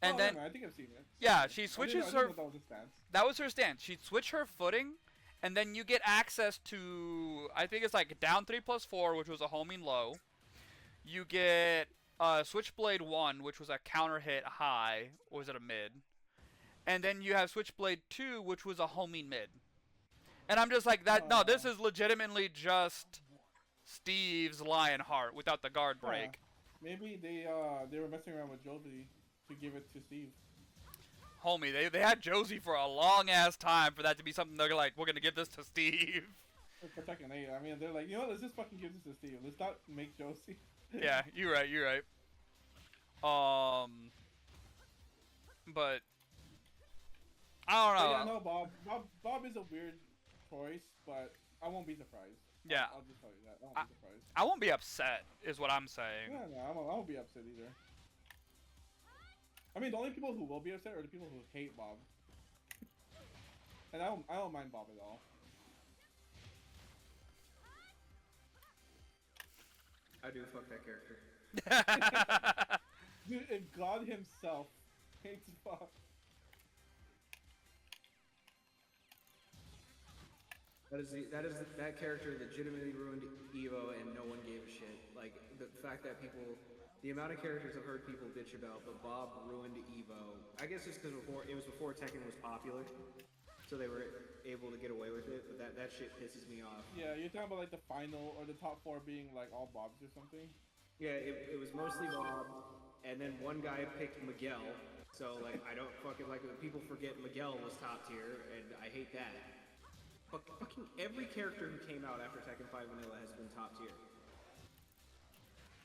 And then I think I've seen it. yeah, she switches I her. didn't know that was a stance. That was her stance. She'd switch her footing, and then you get access to, I think it's like down 3+4, which was a homing low. You get Switchblade 1, which was a counter hit high, or was it a mid? And then you have Switchblade 2, which was a homing mid. And I'm just like, no, this is legitimately just Steve's Lionheart without the guard break. Maybe they were messing around with Jovi to give it to Steve. Homie, they had Josie for a long ass time for that to be something they're like, we're gonna give this to Steve. For Tekken 8, I mean, they're like, you know what, let's just fucking give this to Steve. Let's not make Josie. Yeah, you're right. But I don't know. Yeah, no, Bob is a weird choice, but I won't be surprised. Yeah. I'll just tell you that. I won't be surprised. I won't be upset, is what I'm saying. Yeah, no, I won't be upset either. I mean, the only people who will be upset are the people who hate Bob. And I don't mind Bob at all. I do fuck that character. Dude, if God himself hates Bob. That character legitimately ruined Evo, and no one gave a shit. Like the fact that the amount of characters I've heard people bitch about, but Bob ruined Evo. I guess just because it was before Tekken was popular, so they were able to get away with it. But that shit pisses me off. Yeah, you're talking about like the final or the top 4 being like all Bobs or something. Yeah, it was mostly Bob, and then one guy picked Miguel. So like I don't fucking like people forget Miguel was top tier, and I hate that. But fucking every character who came out after Tekken 5 Vanilla has been top tier.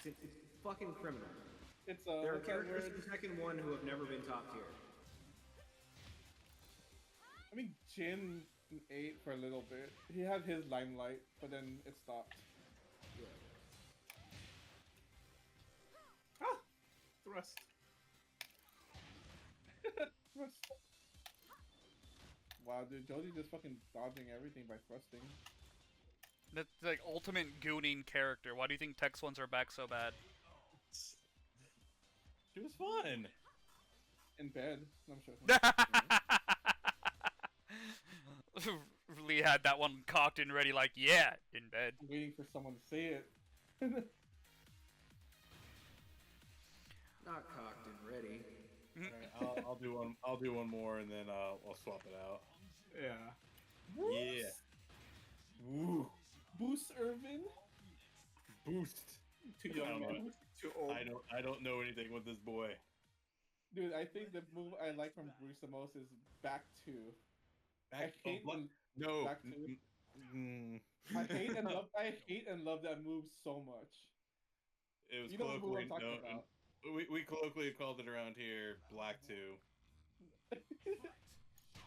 It's fucking criminal. There are characters in Tekken 1 who have never been top tier. I mean, Jin in 8 for a little bit. He had his limelight, but then it stopped. Yeah. Ah! Thrust. Thrust. Wow, dude, Josie just fucking dodging everything by thrusting. That's like ultimate gooning character. Why do you think Tex ones are back so bad? She was fun. In bed. I'm sure. Lee had that one cocked and ready, like, yeah, in bed. Waiting for someone to say it. Not cocked and ready. Alright, I'll do one more, and then I'll swap it out. Yeah. Yeah. Woo. Boost Irvin? Boost. Too young. Too old. I don't know anything with this boy. Dude, I think the move I like from Bruce the most is back 2. I hate and love that move so much. It was You know what move I'm colloquially talking known. about. We colloquially called it around here Black 2.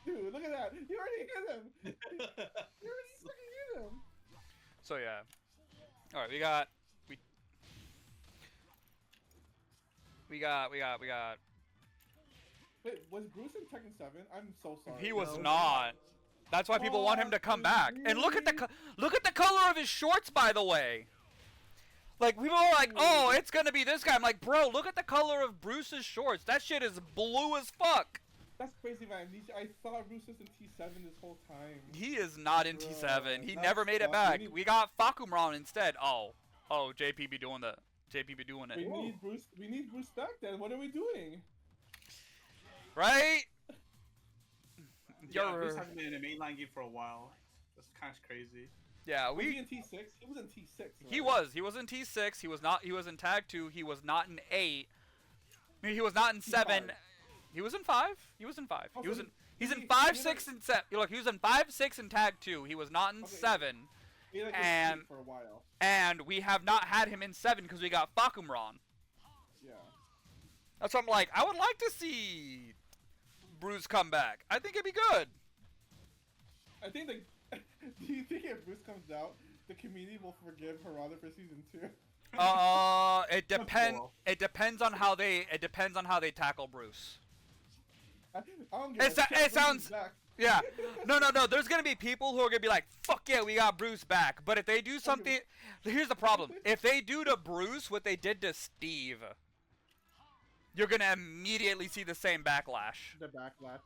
Dude, look at that! You already hit him! You already fucking hit him! So yeah. Alright, we got Wait, was Bruce in Tekken 7? I'm so sorry. He was not. That's why people want him to come back. And look at the color of his shorts, by the way. Like, people are like, oh, it's gonna be this guy. I'm like, bro, look at the color of Bruce's shorts. That shit is blue as fuck. That's crazy, man. I thought Bruce was in T7 this whole time. He is not in T7. He that's never made it fucking- back. We got Fakumran instead. Oh, JP be doing it. We need Bruce back then. What are we doing? Right? Yeah, Bruce hasn't been in a mainline game for a while. That's kind of crazy. Yeah, Was he in T6? He was in T6. Right? He was in T6. He was not. He was in Tag 2. He was not in 8. I mean, he was not in 7. He was in 5. He was in 5. Oh, He was so in. He's in he- 5, he 6, and 7. Look, he was in 5, 6, and Tag 2. He was not in Okay. 7. He like and- for a while. And we have not had him in 7 because we got Fakumran. Yeah. That's what I'm like. I would like to see Bruce come back. I think it'd be good. I think do you think if Bruce comes out, the community will forgive Harada for season 2? It depends. It depends on how they tackle Bruce. I don't give a shit, It Bruce is sounds. back. Yeah. No. There's gonna be people who are gonna be like, "Fuck yeah, we got Bruce back." But if they do something, here's the problem: if they do to Bruce what they did to Steve, you're gonna immediately see the same backlash. The backlash,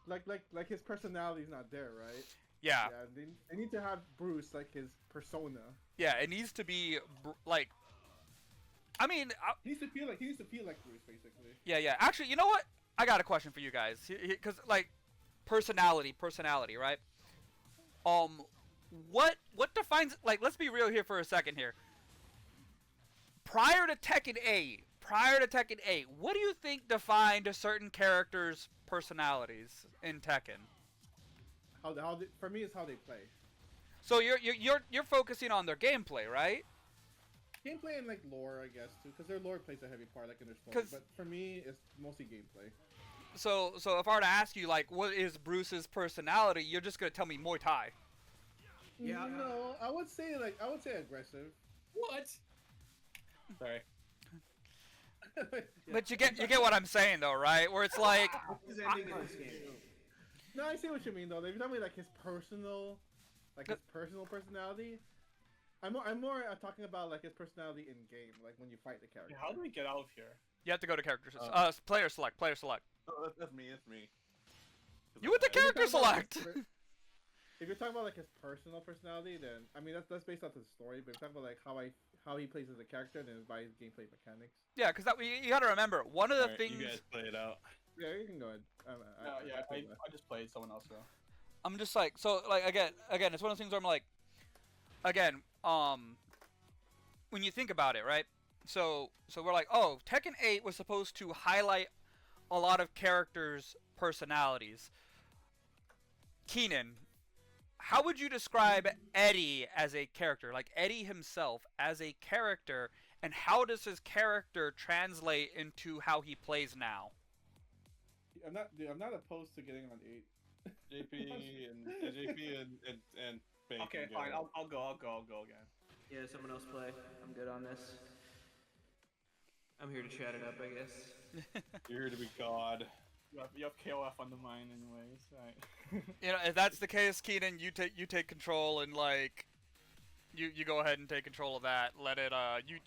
like his personality's not there, right? Yeah. Yeah, they need to have Bruce like his persona. Yeah. It needs to be like. I mean. He needs to feel like Bruce, basically. Yeah. Actually, you know what? I got a question for you guys, because like, personality, right? What defines, like, let's be real here for a second here. Prior to Tekken 8, what do you think defined a certain character's personalities in Tekken? For me, it's how they play. So you're focusing on their gameplay, right? Gameplay and like lore, I guess, too, because their lore plays a heavy part, like in their story. But for me, it's mostly gameplay. So if I were to ask you, like, what is Bruce's personality, you're just gonna tell me Muay Thai. Yeah. No, I would say aggressive. What? Sorry. But you get what I'm saying though, right? Where it's like, No, I see what you mean though. If you tell me like his personal personality, I'm more talking about like his personality in game, like when you fight the character. How do we get out of here? you have to go to characters. Player select. Oh, that's me. It's me. You went to character select. If you're talking about like his personal personality, then I mean that's based off the story. But if you're talking about like how he plays as a character, then it's by his gameplay mechanics. Yeah, because you got to remember one of the things. You guys play it out. Yeah, you can go ahead. I just played someone else though. I'm just like, so like again, it's one of those things where I'm like, again, when you think about it, right? So we're like, oh, Tekken 8 was supposed to highlight a lot of characters' personalities. Keenan, how would you describe Eddie as a character? Like Eddie himself as a character, and how does his character translate into how he plays now? I'm not opposed to getting on 8. JP and Bacon. Okay, fine. I'll go again. Yeah, someone else play. I'm good on this. I'm here to chat it up, I guess. You're here to be God. You have KOF on the mind, anyways. Right. You know, if that's the case, Keenan, you take control and like, you go ahead and take control of that. Let it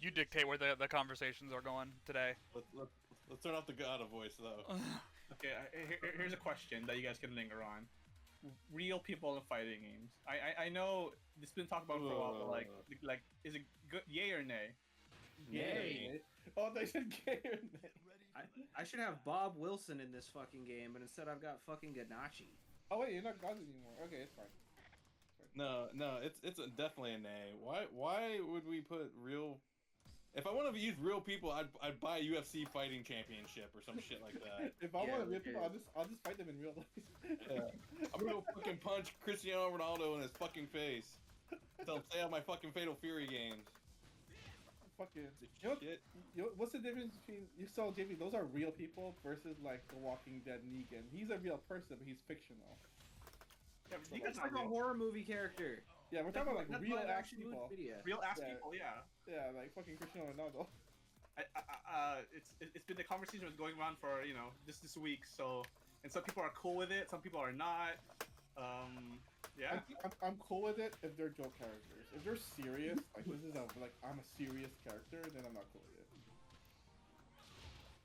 you dictate where the conversations are going today. Let's turn off the God of voice though. Okay, here's a question that you guys can linger on. Real people in fighting games. I know this has been talked about for a while, but like, is it good? Yay or nay? Yay. Oh, they said gay or nay. I should have Bob Wilson in this fucking game, but instead I've got fucking Ganachi. Oh wait, you're not God anymore. Okay, it's fine. No, it's definitely a nay. Why would we put real? If I want to use real people, I'd buy a UFC fighting championship or some shit like that. If I want real people, I'll just fight them in real life. Yeah. I'm gonna go fucking punch Cristiano Ronaldo in his fucking face. Tell him stay out my fucking Fatal Fury games. Fucking. Shit. What's the difference between you saw JP? Those are real people versus like The Walking Dead Negan. He's a real person, but he's fictional. Yeah, It's like a horror movie character. Yeah, we're talking about like That's real live ass action people. video. real ass Yeah. people, yeah. Yeah, like fucking Cristiano Ronaldo. It's been the conversation was going around for this week. So, and some people are cool with it, some people are not. Yeah. I'm cool with it if they're joke characters. If they're serious, like this is I'm a serious character, then I'm not cool with it.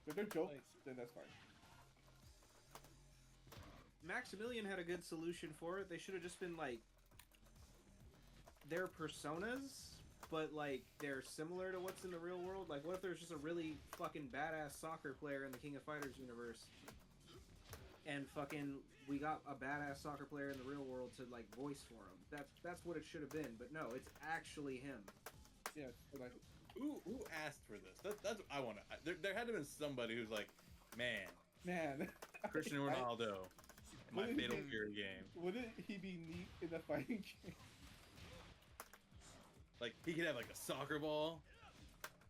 If they're jokes, then that's fine. Maximilian had a good solution for it. They should have just been like their personas, but like they're similar to what's in the real world. Like, what if there's just a really fucking badass soccer player in the King of Fighters universe, and fucking we got a badass soccer player in the real world to like voice for him. That's what it should have been. But no, it's actually him. Yeah, like Who asked for this? That's I want to. There had to have been somebody who's like, man, Cristiano Ronaldo, in my Fatal Fury game. Wouldn't he be neat in a fighting game? Like he could have like a soccer ball,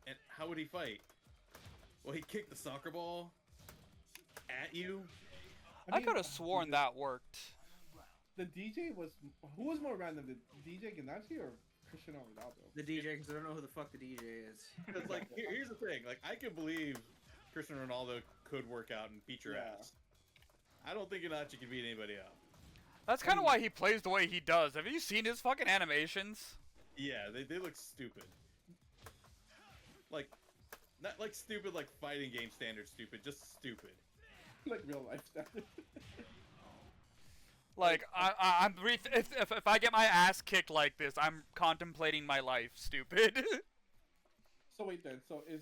and how would he fight? Well, he kicked the soccer ball at you. I could have sworn that worked. The DJ was who was more random, the DJ Ganachi or Cristiano Ronaldo. The DJ, because I don't know who the fuck the DJ is. It's like here's the thing. Like I can believe Cristiano Ronaldo could work out and beat your ass. I don't think Inachi can beat anybody up. That's kind of why he plays the way he does. Have you seen his fucking animations? Yeah, they look stupid. Like, not like stupid like fighting game standard stupid, just stupid. Like real life standard. Like if I get my ass kicked like this, I'm contemplating my life. Stupid. So wait then. So is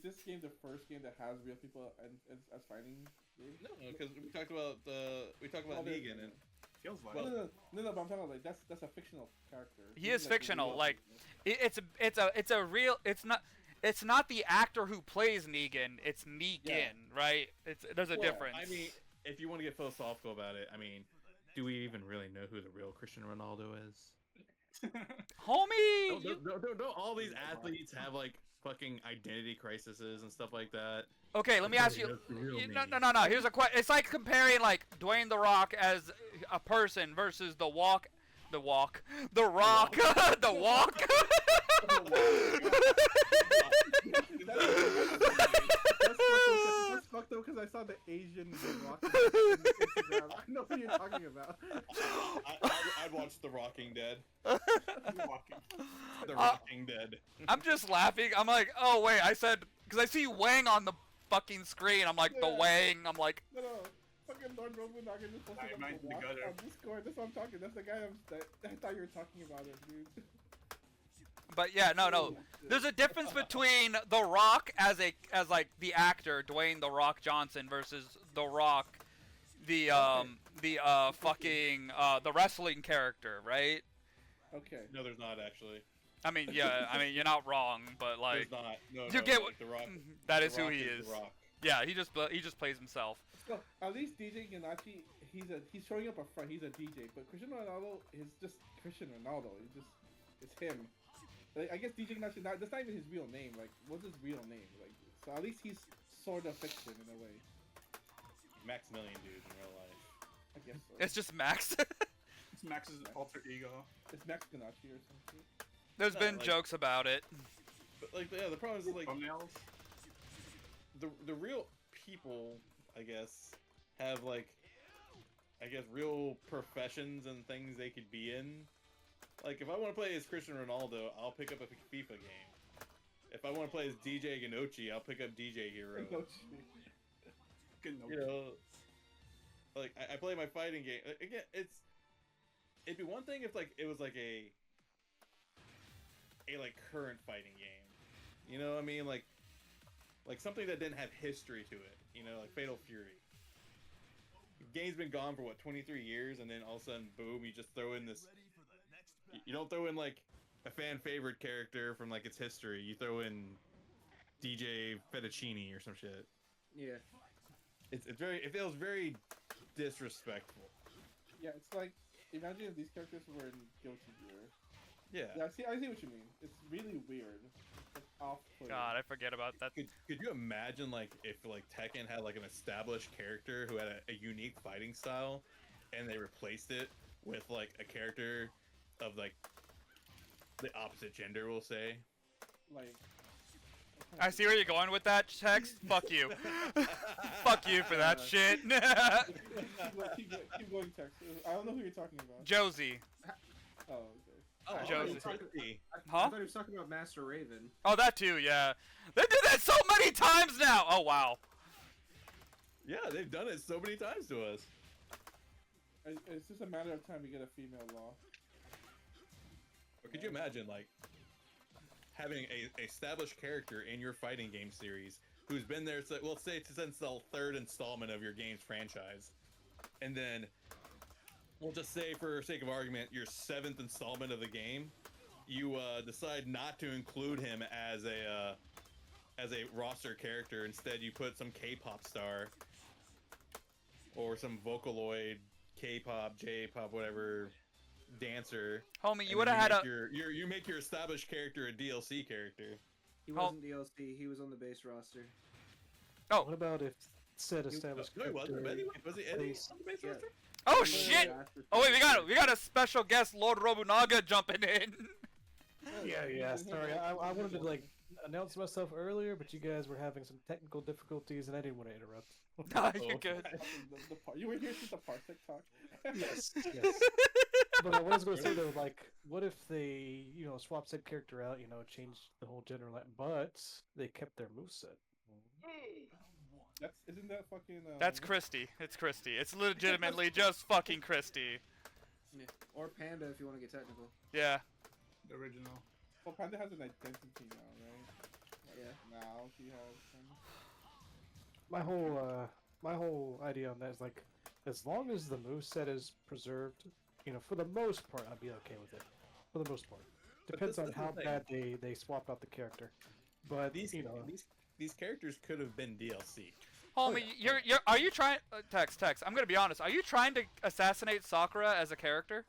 this game the first game that has real people as fighting games? No, because we talked about Negan and Feels like. No, but I'm talking about like that's a fictional character. He This is like, fictional. real Like people. it's a real. It's not the actor who plays Negan. It's Negan, right? There's a difference. I mean, if you want to get philosophical about it, I mean, do we even really know who the real Cristiano Ronaldo is? Homie. Don't all these athletes have like fucking identity crises and stuff like that? Okay, let me ask you. No. Here's a question. It's like comparing like Dwayne the Rock as a person versus the Rock, the Walk. That's fucked up because I saw the Asian Rock on Instagram. I know what you're talking about. I'd watch The Rocking Dead. Walking. The Rocking Dead. I'm just laughing. I'm like, oh wait, I said because I see Wang on the fucking screen. I'm like the Wang. I'm like. No. Fucking Lord Robunaga just posted I up the Rock gutter. on Discord. That's what I'm talking. That's the guy I thought you were talking about it, dude. But yeah, no. There's a difference between The Rock as like the actor Dwayne The Rock Johnson versus The Rock, the the wrestling character, right? Okay. No, there's not actually. I mean, yeah, you're not wrong, but like There's not. No, you get like, The Rock. that The is who Rock he is. The Rock. Yeah, he just plays himself. So at least DJ Ganachi, he's showing up up front. He's a DJ, but Cristiano Ronaldo is just Cristiano Ronaldo. It's him. Like, I guess DJ Ganachi, that's not even his real name. Like, what's his real name? Like, so at least he's sort of fiction in a way. Maximilian dude in real life. I guess so. It's just Max. It's Max's alter ego. It's Max Ganachi or something. There's No, been like- jokes about it. But like, yeah, the problem is like Thumbnails. the real people, I guess, have like, I guess, real professions and things they could be in. Like, if I want to play as Cristiano Ronaldo, I'll pick up a FIFA game. If I want to play as DJ Ganochi, I'll pick up DJ Hero. Good note. You know, like I play my fighting game. Again, it'd be one thing if like it was like a like current fighting game. You know what I mean? Like something that didn't have history to it. You know, like Fatal Fury. The game's been gone for what 23 years, and then all of a sudden, boom! You just throw in this. You don't throw in like a fan favorite character from like its history. You throw in DJ Fettuccine or some shit. Yeah. It feels very disrespectful. Yeah, it's like imagine if these characters were in Guilty Gear. Yeah. I see what you mean. It's really weird. It's off-putting. God, I forget about that. Could you imagine like if like Tekken had like an established character who had a unique fighting style, and they replaced it with like a character of like the opposite gender, we'll say. Like. I see where you're going with that text. Fuck you. Fuck you for that shit. Keep going, text. I don't know who you're talking about. Josie. Oh, okay. Oh, Josie. I Huh? thought he was talking about Master Raven. Oh, that too, yeah. They did that so many times now! Oh, wow. Yeah, they've done it so many times to us. It's just a matter of time we get a female law. But could you imagine like having a established character in your fighting game series who's been there, well, say since the third installment of your game's franchise, and then we'll just say, for sake of argument, your seventh installment of the game, you decide not to include him as a roster character. Instead, you put some K-pop star or some Vocaloid, K-pop, J-pop, whatever dancer. Homie, you and would then have had you make your established character a DLC character. He wasn't DLC. He was on the base roster. Oh. What about if said established No, he wasn't. character Was he Eddie plays- on the base Yeah. roster? Oh, shit! Oh, wait, we got a special guest, Lord Robunaga, jumping in. Yeah. Sorry, I wanted to like announce myself earlier, but you guys were having some technical difficulties, and I didn't want to interrupt. Nah, you're good. You were here since the Parsec talk. Yes. But I was going to say though, like, what if they, swap said character out, change the whole general, but they kept their moveset? Isn't that fucking? That's Christy. It's Christy. It's legitimately just fucking Christy. Yeah. Or Panda if you want to get technical. Yeah. The original. Well, Panda has an identity now, right? Like, Yeah. Now she has. My whole idea on that is like, as long as the moveset is preserved, for the most part, I'd be okay with it. For the most part, depends on how bad they swap out the character. But these characters could have been DLC. Homie, are you trying? Text. I'm gonna be honest. Are you trying to assassinate Sakura as a character?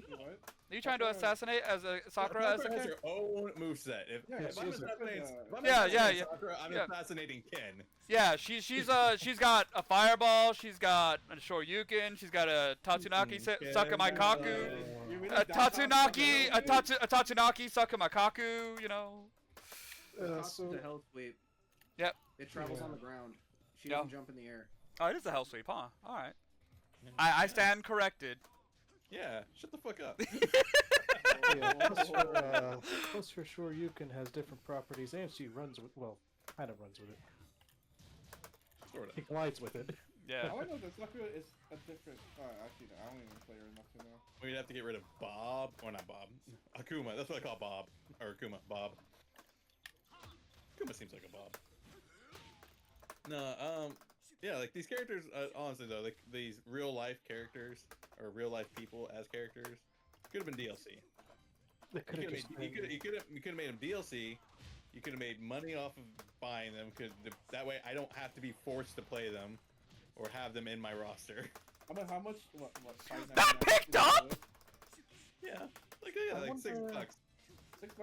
What? Are you trying to assassinate Sakura as a Sakura has character? her own moveset. If I'm assassinating Sakura, I'm assassinating Ken. Yeah, she's got a fireball. She's got a Shoryuken. She's got a Tatsunaki Sakamaikaku. A Tatsunaki Sakamaikaku. So the hell sweep. Yep. It travels on the ground. She doesn't jump in the air. Oh, it is a hell sweep, huh? All right. I stand corrected. Yeah, shut the fuck up. Plus for sure, Yukon has different properties, and she runs with, kind of runs with it. Sort He of. collides with it. Yeah. All I know that Sakura is a different. Actually, no, I don't even play her enough to know. We'd have to get rid of Bob, or not Bob. Akuma. That's what I call Bob, or Akuma. Bob. Akuma seems like a Bob. No, yeah, like these characters. Honestly, though, like these real life characters or real life people as characters could have been DLC. You could have made them DLC. You could have made money off of buying them, because that way I don't have to be forced to play them or have them in my roster. How much? What? That picked up? Yeah, like $6.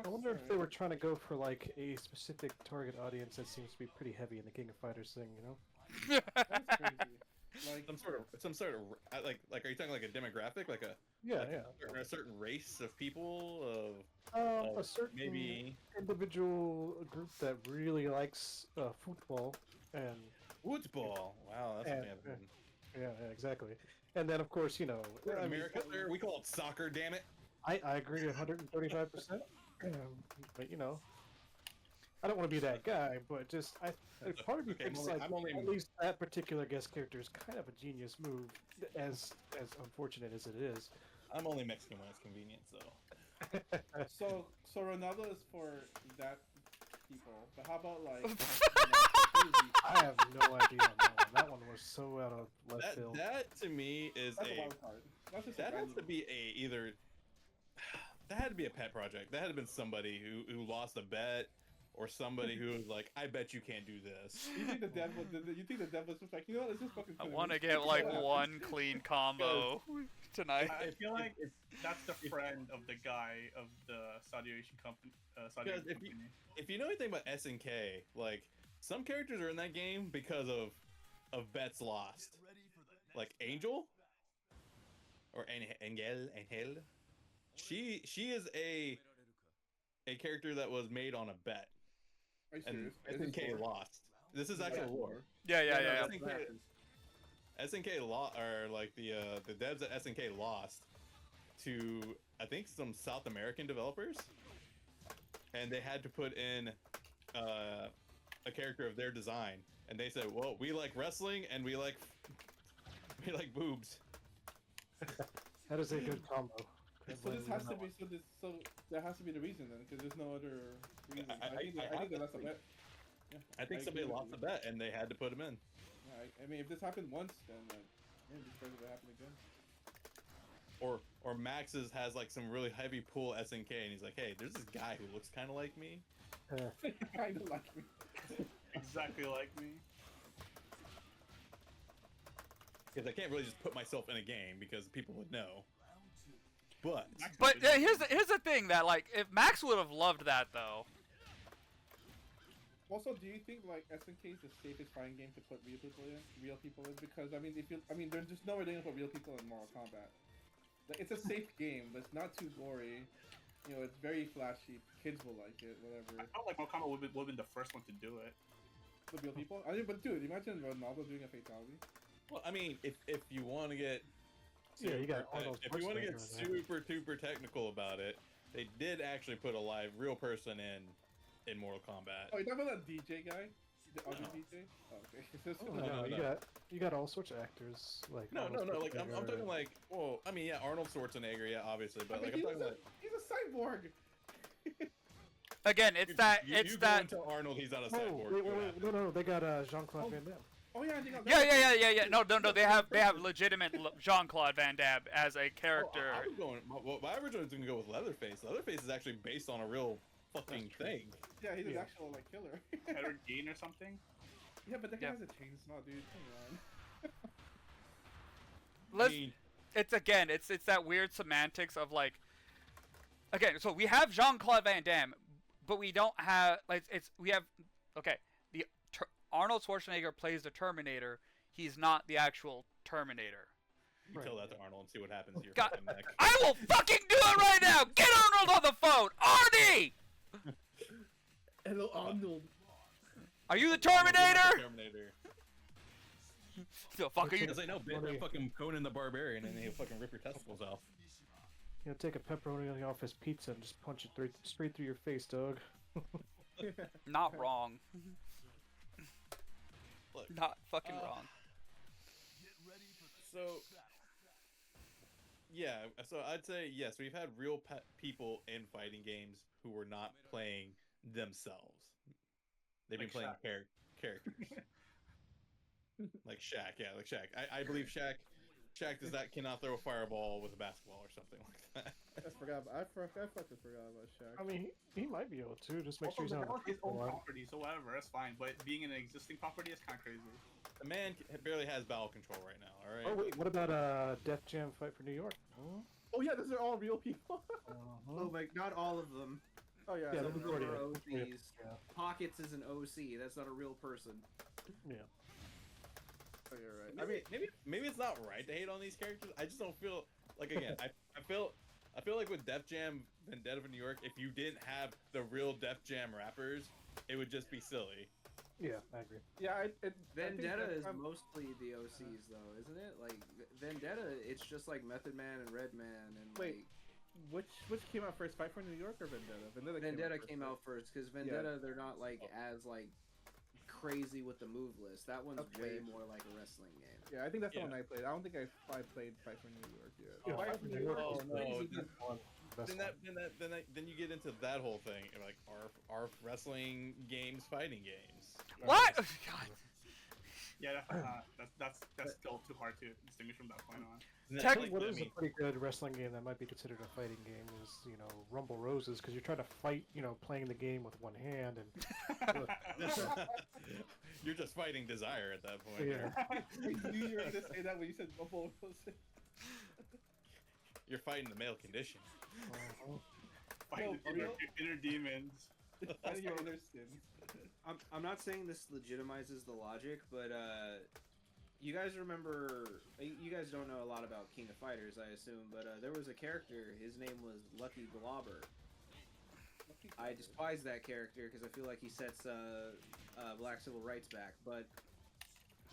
I wonder if they were trying to go for like a specific target audience that seems to be pretty heavy in the King of Fighters thing, That's crazy. Like some sort of like are you talking like a demographic, like a certain race of people a certain maybe individual group that really likes football and football. Wow, that's fancy. Yeah, exactly. And then of course America, we call it soccer. Damn it. I agree 135%. But I don't want to be that guy, but just part of me thinks at least that particular guest character is kind of a genius move, as unfortunate as it is. I'm only Mexican when it's convenient, so. So Ronaldo is for that people, but how about like? I have no idea on that one. That one was so out of left field. That to me is That's a wild card. That has to be that had to be a pet project. That had to have been somebody who lost a bet, or somebody who was like, I bet you can't do this. You think the dev was just like, let's just fucking. I want to get like one clean combo tonight. I feel like that's the friend of the guy of the Saudi Asian company. If you know anything about SNK, like some characters are in that game because of bets lost. Like Angel or Angel. She is a character that was made on a bet. And SNK lost. This is actual lore. Yeah. SNK or like the devs at SNK lost to I think some South American developers, and they had to put in a character of their design, and they said, "Well, we like wrestling and we like boobs." That is a good combo. So this has to be so that has to be the reason then, because there's no other reason. I think that's a bet. Yeah, I think somebody lost the bet and they had to put him in. Yeah, I mean, if this happened once, then this probably will happen again. Or Max's has like some really heavy pull SNK, and he's like, hey, there's this guy who looks kind of like me. Kind of like me. Exactly like me. Because I can't really just put myself in a game because people would know. But here's the thing that like if Max would have loved that though. Also, do you think like SNK is the safest fighting game to put real people in? Because there's just no way they're gonna put real people in Mortal Kombat. Like, it's a safe game, but it's not too gory. You know, it's very flashy. Kids will like it, whatever. I felt like Mortal Kombat would have been the first one to do it. The real people? I mean, but dude, imagine Ronaldo doing a fatality. Well, I mean, if you want to get Yeah, you got Arnold if you want to get Schwarzenegger super technical about it, they did actually put a live real person in Mortal Kombat. Oh, you're talking about that DJ guy? The other DJ? Oh, okay. Oh, No, no, no. you got all sorts of actors like. No, Arnold like I'm Schwarzenegger. talking like, well, I mean, yeah, Arnold Schwarzenegger, yeah, obviously, but I mean, like I'm talking like. he's a cyborg. Again, it's that. You It's go that. and tell Arnold he's not a Oh, cyborg. wait, no, they got Jean-Claude Van Damme. Oh yeah, they got Yeah. No. They have legitimate Jean-Claude Van Damme as a character. I was going. Well, my original was gonna go with Leatherface. Leatherface is actually based on a real fucking thing. Yeah, he's an Yeah. actual like killer. Edward Gein or something. Yeah, but that guy Yeah. has a chainsaw, dude. Come on. Let's. I mean, It's that weird semantics of like. Again, so we have Jean-Claude Van Damme, but we don't have we have Arnold Schwarzenegger plays the Terminator. He's not the actual Terminator. you tell that to Arnold and see what happens to your God- fucking neck. I will fucking do it right now. Get Arnold on the phone, Arnie. Hello, Arnold. Are you the Terminator? Terminator. The fuck are you? Because I know, they're fucking Conan the Barbarian, and he'll fucking rip your testicles off. You know, take a pepperoni on the office pizza and just punch it straight through your face, dog. Not wrong. Look, Not fucking wrong. So, yeah, so I'd say yes, we've had real people in fighting games who were not playing themselves. They've been Like playing Shaq. characters. Like Shaq, yeah, like Shaq. I believe Shaq cannot throw a fireball with a basketball or something like that. I fucking forgot about Shaq. I mean, he might be able to. Just make sure Also, he's not. it's his own property, so whatever, that's fine. But being an existing property is kind of crazy. The man barely has bowel control right now. All right. Oh wait, what about Def Jam Fight for New York? Huh? Oh yeah, those are all real people. Oh, like not all of them. Oh yeah. Yeah, Some the of them majority are of them. OCs. Yeah. Pockets is an OC. That's not a real person. Yeah. Oh, you're right. I mean, Maybe it's not right to hate on these characters. I just don't feel like I feel like with Def Jam Vendetta for New York, if you didn't have the real Def Jam rappers, it would just be silly. Yeah, I agree. yeah. Vendetta is mostly the OCs though, isn't it? Like Vendetta, it's just like Method Man and Redman and Wait, which came out first, Fight for New York or Vendetta? Vendetta came out first because Vendetta they're not like as like crazy with the move list. That one's way more like a wrestling game. Yeah, I think that's the Yeah. one I played. I don't think I played Fight for New York yet. Yeah, Fight Fight for for New New York. York Oh no! Best Then you get into that whole thing, like are wrestling games fighting games? What? God. Yeah, that's still too hard to distinguish from that point on. And Tech- like, What I is a mean, pretty good wrestling game that might be considered a fighting game is, Rumble Roses, because you're trying to fight, playing the game with one hand, and you're just fighting desire at that point. yeah. I knew you were gonna say that when you said Bubble. You're fighting the male condition. Fighting inner demons. Fighting your inner sins. I'm not saying this legitimizes the logic, but you guys remember? You guys don't know a lot about King of Fighters, I assume, but there was a character. His name was Lucky Globber. I despise that character because I feel like he sets black civil rights back. But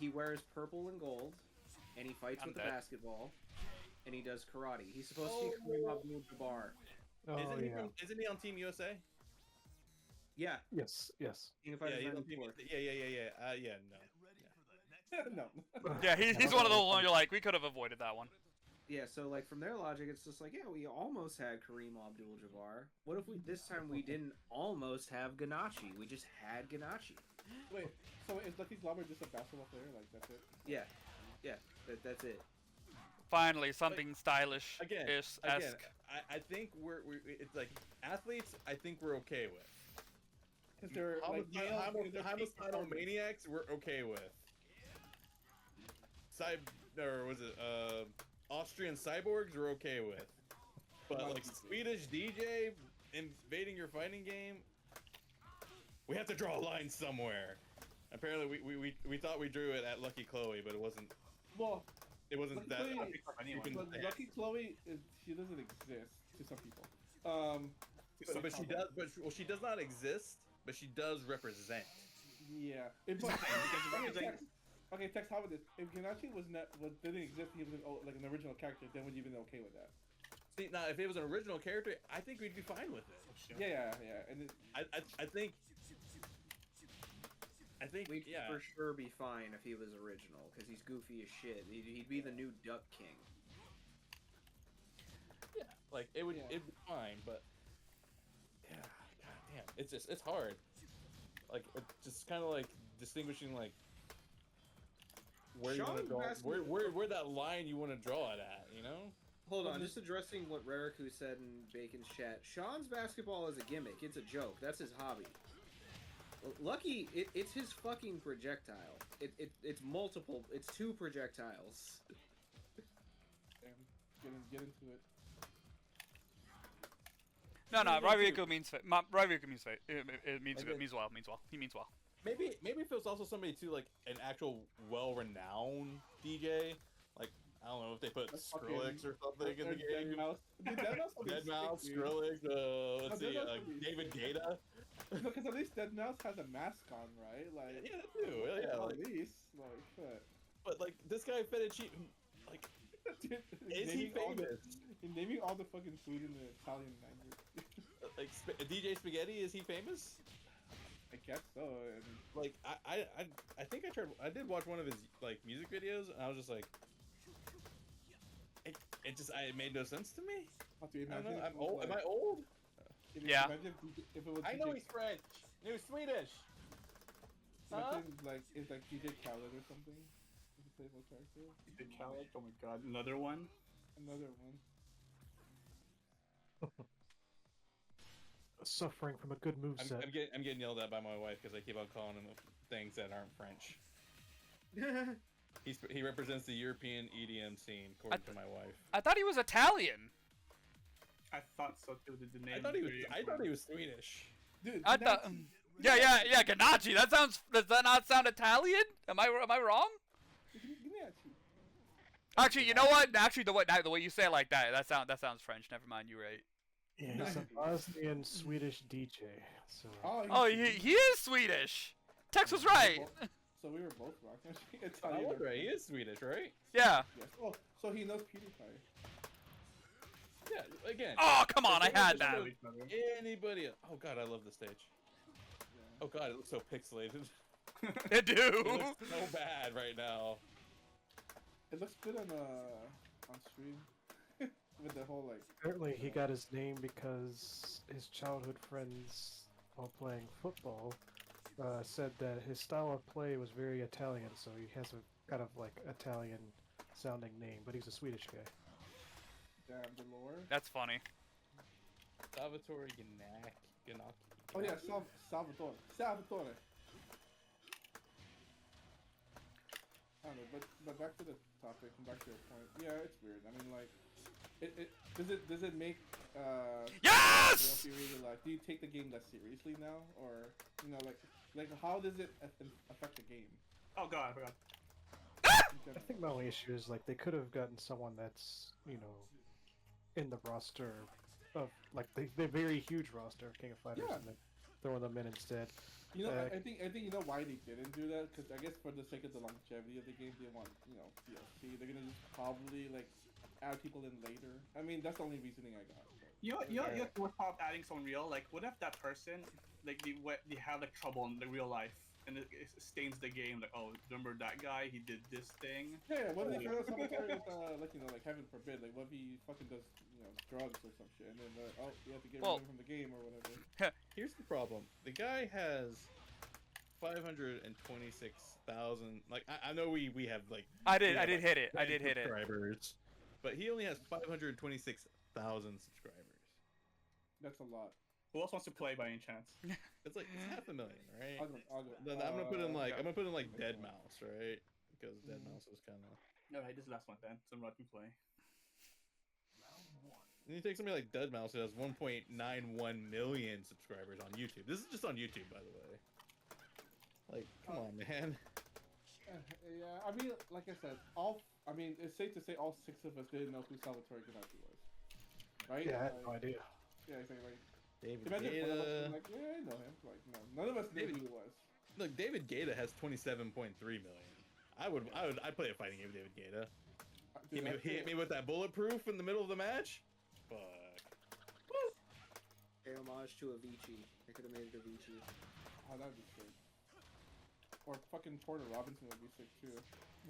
he wears purple and gold, and he fights with a basketball, and he does karate. He's supposed to be Kareem Abdul-Jabbar. Oh, Isn't he on Team USA? Yeah, Yes. King of Yeah, Fighters he's on 94. Team USA. Yeah. No. Yeah, he's one of those ones you're like, we could have avoided that one. Yeah, so like from their logic, it's just like, yeah, we almost had Kareem Abdul-Jabbar. What if this time we didn't almost have Ganache? We just had Ganache. Wait, so is Lucky Globber just a basketball player? Like, that's it? Yeah, that's it. Finally, something stylish Again, ish again, esque. I think we're it's like athletes. I think we're okay with. Because they're like Homicidal maniacs. We're okay with. Austrian cyborgs we're okay with, but like Swedish DJ invading your fighting game, we have to draw a line somewhere. Apparently, we thought we drew it at Lucky Chloe, but it wasn't. Well, it wasn't that. Lucky Chloe she doesn't exist to some people. But she does. But she does not exist. But she does represent. Yeah. Okay, Tex, how about this? If Ganachi didn't exist, he was like an original character, then would you been okay with that? See, now if it was an original character, I think we'd be fine with it. Yeah. And I think We'd yeah. for sure be fine if he was original, because he's goofy as shit. He'd be the new Duck King. Yeah, like it'd be fine, but yeah, goddamn, it's hard. Like it's just kind of like distinguishing like where you want to draw, where that line you want to draw it at, you know? Hold on, just addressing what Rariku said in Bacon's chat. Sean's basketball is a gimmick. It's a joke. That's his hobby. Lucky, it's his fucking projectile. It's multiple. It's 2 projectiles. Damn, get into it. No, Rariku means Rariku means it means well. He means well. Maybe if it was also somebody too, like an actual well-renowned DJ, like I don't know if they put Skrillex or something in the game. Deadmau5, Skrillex, let's see, David Guetta. No, because at least Deadmau5 has a mask on, right? Like yeah, they do. Yeah, at least like shit. But like this guy Fettuccine, like is he famous? Naming all the fucking food in the Italian language. Like DJ Spaghetti, is he famous? I guess so. Like I think I did watch one of his like music videos, and I was just like, it made no sense to me. I don't know. I'm old. Am I old? Yeah. If it was I know he's French. He was Swedish. Imagine like it's like DJ Khaled or something. Is a playable character. DJ Khaled. Oh my god, another one. Suffering from a good moveset. I'm getting yelled at by my wife because I keep on calling him things that aren't French. He represents the European EDM scene, according to my wife. I thought he was Italian. I thought so too. The name. I thought he was Swedish. Dude, I thought. Yeah, Ganachi. Does that not sound Italian? Am I wrong? Actually, you know what? Actually, the way you say it like that sounds French. Never mind. You're right. Yeah, he's a Bosnian Swedish DJ. So. Oh, he is Swedish. Tex was right. So we were both wrong. I was right. He is Swedish, right? Yeah. Yes. Oh, so he knows PewDiePie. Yeah. Again. Oh, come on! I had that. Anybody? Oh God, I love the stage. Yeah. Oh God, it looks so pixelated. It do. It looks so bad right now. It looks good on stream. With the whole like. Apparently, he got his name because his childhood friends, while playing football, said that his style of play was very Italian, so he has a kind of like Italian-sounding name, but he's a Swedish guy. Damn, the lore. That's funny. Salvatore Ganacchi. Oh yeah, Salvatore. I don't know, but back to the topic and back to your point. Yeah, it's weird. I mean, like, does it make yes! do you take the game less seriously now, or like how does it affect the game? Oh god, I forgot. I think my only issue is like they could have gotten someone that's in the roster of like the very huge roster of King of Fighters and then throwing them in instead. I think you know why they didn't do that, because I guess for the sake of the longevity of the game, they want DLC. They're gonna just probably like add people in later. I mean, that's the only reasoning I got. But. You know what's about adding someone real? Like, what if that person like they have like trouble in the real life and it stains the game? Like, oh, remember that guy? He did this thing. Yeah. What if they try to sabotage like heaven forbid, like what if he fucking does drugs or some shit, and then you have to get rid of him from the game or whatever. Here's the problem: the guy has 526,000. Like I know we have like I did hit it. I did hit it. Subscribers, but he only has 526,000 subscribers. That's a lot. Who else wants to play by any chance? It's like it's 500,000, right? I'll go. Then I'm gonna put in like Deadmau5, right? Because Deadmau5 was kind of. No, right, this is the last one then. So I'm can play. And you take somebody like Deadmau5 who has 1.91 million subscribers on YouTube. This is just on YouTube, by the way. Like, come on, man. Yeah, I mean, like I said, it's safe to say all 6 of us didn't know who Salvatore Ganati was, right? Yeah, I had no idea. Yeah, exactly. David Imagine one of us Guetta. being like, yeah, I know him. Like, no, none of us knew who he was. Look, David Guetta has 27.3 million. I'd play a fighting game with David Guetta. Dude, He hit me with that bulletproof in the middle of the match. Fuck. Pay homage to Avicii. They could have made it Avicii. Oh, that'd be sick. Or fucking Porter Robinson would be sick too.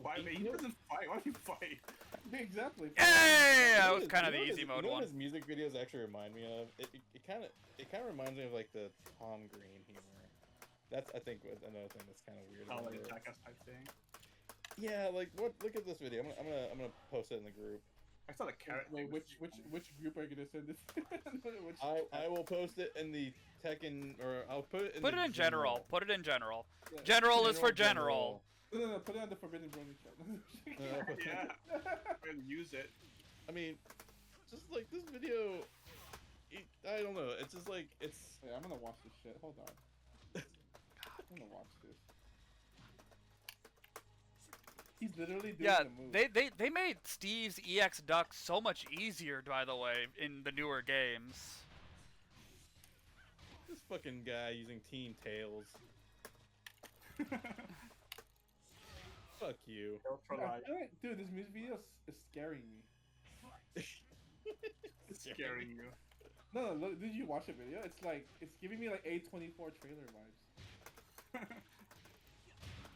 Why? He doesn't fight. Why do you fight? Exactly. Hey, that was kind of the easy mode you know one. what his music videos actually remind me of? It kind of reminds me of like the Tom Green humor. That's I think another thing that's kind of weird. Oh, about like it. a jackass type thing. Yeah, like what? Look at this video. I'm gonna post it in the group. I saw the carrot. Wait, which group are you gonna send this? Which I will post it in the Tekken, or I'll put it in. Put the it in general. Put it in general. Yeah. General is for general. No, put it on the Forbidden Brony chat. Yeah. And use it. I mean, just like this video, I don't know. It's just like it's. Yeah, I'm gonna watch this shit. Hold on. I'm gonna watch this. He's literally doing Yeah, the move. they made Steve's EX Duck so much easier, by the way, in the newer games. This fucking guy using Team Tails. Fuck you. Dude, this music video is scaring me. It's scaring you. No, look, did you watch the video? It's like, it's giving me like A24 trailer vibes.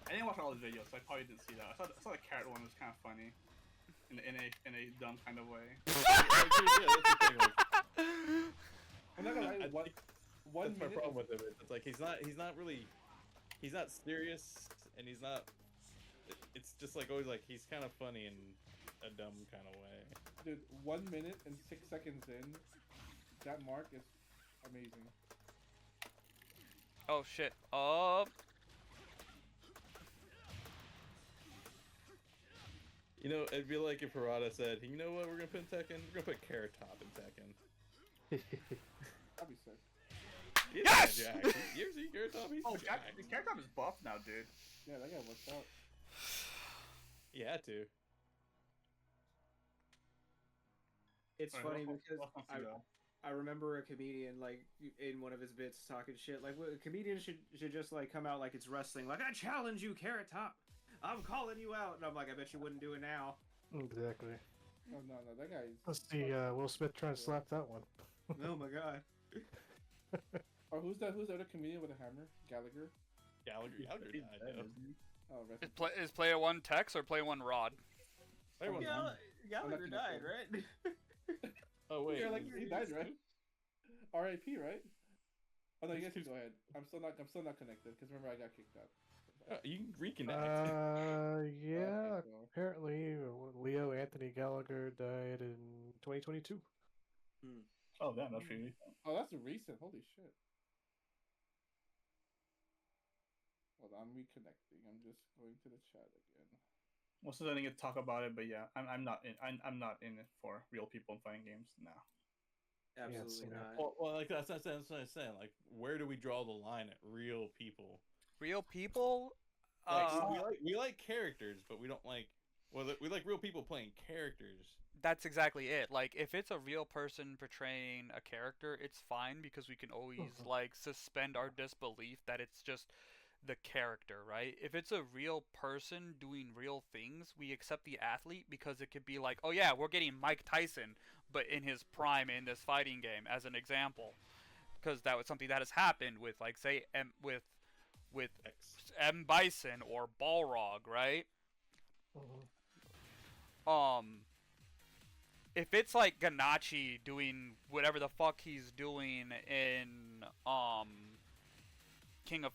I didn't watch all the videos, so I probably didn't see that. I saw the carrot one was kind of funny, in a dumb kind of way. I'm not gonna lie, That's my minute problem with him. It's like he's not serious, and he's not. It's just like always like he's kind of funny in a dumb kind of way. Dude, 1 minute and 6 seconds in, that mark is amazing. Oh shit. You know, it'd be like if Harada said, "You know what? We're gonna put in Tekken. We're gonna put Carrot Top in Tekken." That'd be sick. Yes! You ever see Carrot Top? He's jacked. Carrot Top is buff now, dude. Yeah, that guy worked out. He had to. It's Alright, funny let's because not see that. I remember a comedian like in one of his bits talking shit like a comedian should just like come out like it's wrestling, like I challenge you, Carrot Top. I'm calling you out, and I'm like, I bet you wouldn't do it now. Exactly. Oh, no, that guy is... Let's see Will Smith trying to slap that one. Oh my god. Or who's the other comedian with a hammer? Gallagher? Gallagher died. Oh, rest Is, is player one Tex or player one Rod? Everyone's Gallagher died, right? Oh wait. Yeah, like he died, right? R.I.P. Right? Oh no, you guys can go ahead. I'm still not connected because remember I got kicked out. You can reconnect. Yeah. Okay, so- Apparently, Leo Anthony Gallagher died in 2022. Oh damn, that's pretty recent. Oh, that's recent. Holy shit. Hold on, I'm reconnecting. I'm just going to the chat again. Most of them get to talk about it, but yeah, I'm not in it for real people in fighting games now. Absolutely Yeah, not. Well, like that's what I'm saying. Like, where do we draw the line at real people? Real people? Like, we like characters, but we don't like. Well, we like real people playing characters. That's exactly it. Like, if it's a real person portraying a character, it's fine because we can always, like, suspend our disbelief that it's just the character, right? If it's a real person doing real things, we accept the athlete because it could be like, oh yeah, we're getting Mike Tyson, but in his prime in this fighting game, as an example. Because that was something that has happened with, like, say, with M. Bison or Balrog, right? If it's like Ganachi doing whatever the fuck he's doing in King of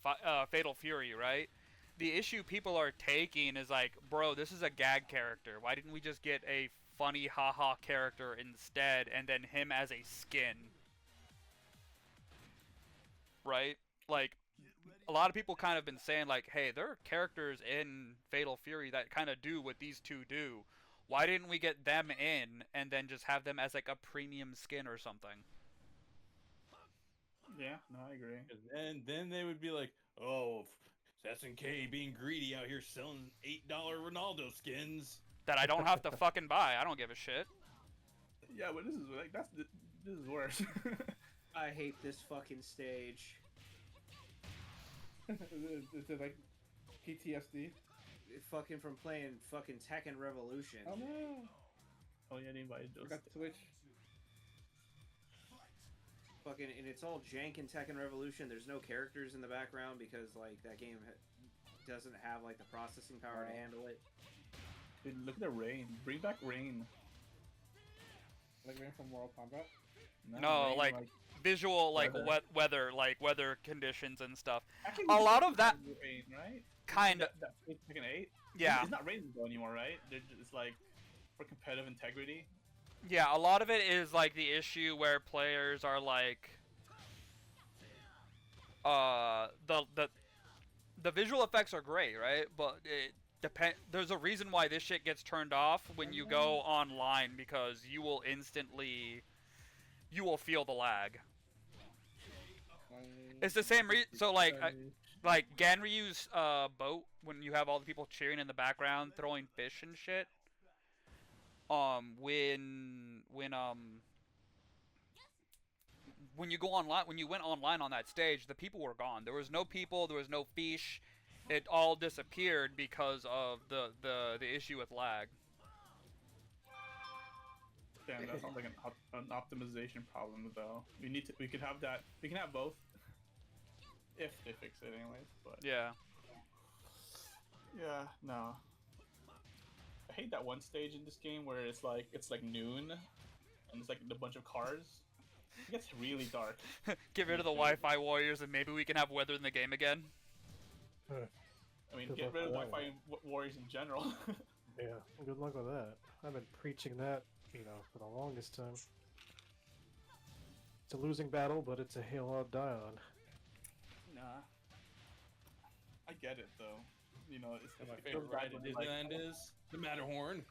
Fatal Fury, right? The issue people are taking is like, bro, this is a gag character. Why didn't we just get a funny haha character instead, and then him as a skin? Right? Like, a lot of people kind of been saying like, hey, there are characters in Fatal Fury that kind of do what these two do. Why didn't we get them in and then just have them as like a premium skin or something? Yeah, no, I agree. And then they would be like, oh, SNK being greedy out here selling $8 Ronaldo skins. That I don't have to fucking buy. I don't give a shit. Yeah, but this is like this is worse. I hate this fucking stage. Is it like PTSD? Fucking from playing fucking Tekken Revolution. Oh no! Oh yeah, anybody does. Forgot to switch. Fucking, and it's all jank in Tekken Revolution. There's no characters in the background because like that game doesn't have like the processing power to handle it. Dude, look at the rain. Bring back rain. Like Rain from Mortal Kombat. No, rain, like visual, like weather. weather conditions and stuff. Actually, A lot of that rain, right? kind of. That Tekken 8. Yeah. It's not raining though anymore, right? It's like for competitive integrity. Yeah, a lot of it is like the issue where players are like, the visual effects are great, right? But it there's a reason why this shit gets turned off when you go online, because you will feel the lag. It's the same so like Ganryu's boat, when you have all the people cheering in the background throwing fish and shit. When you go online, when you went online on that stage, the people were gone. There was no people, there was no fish. It all disappeared because of the issue with lag. Damn, that sounds like an optimization problem though. We could have that. We can have both. If they fix it anyways, but Yeah. yeah, no. I hate that one stage in this game where it's like noon and it's like a bunch of cars. It gets really dark. Get rid of the Wi-Fi warriors and maybe we can have weather in the game again. I mean, get rid of Wi-Fi warriors in general. Yeah, good luck with that. I've been preaching that, for the longest time. It's a losing battle, but it's a hill I'll die on. Nah. I get it though. It's My favorite ride at Disneyland is the Matterhorn.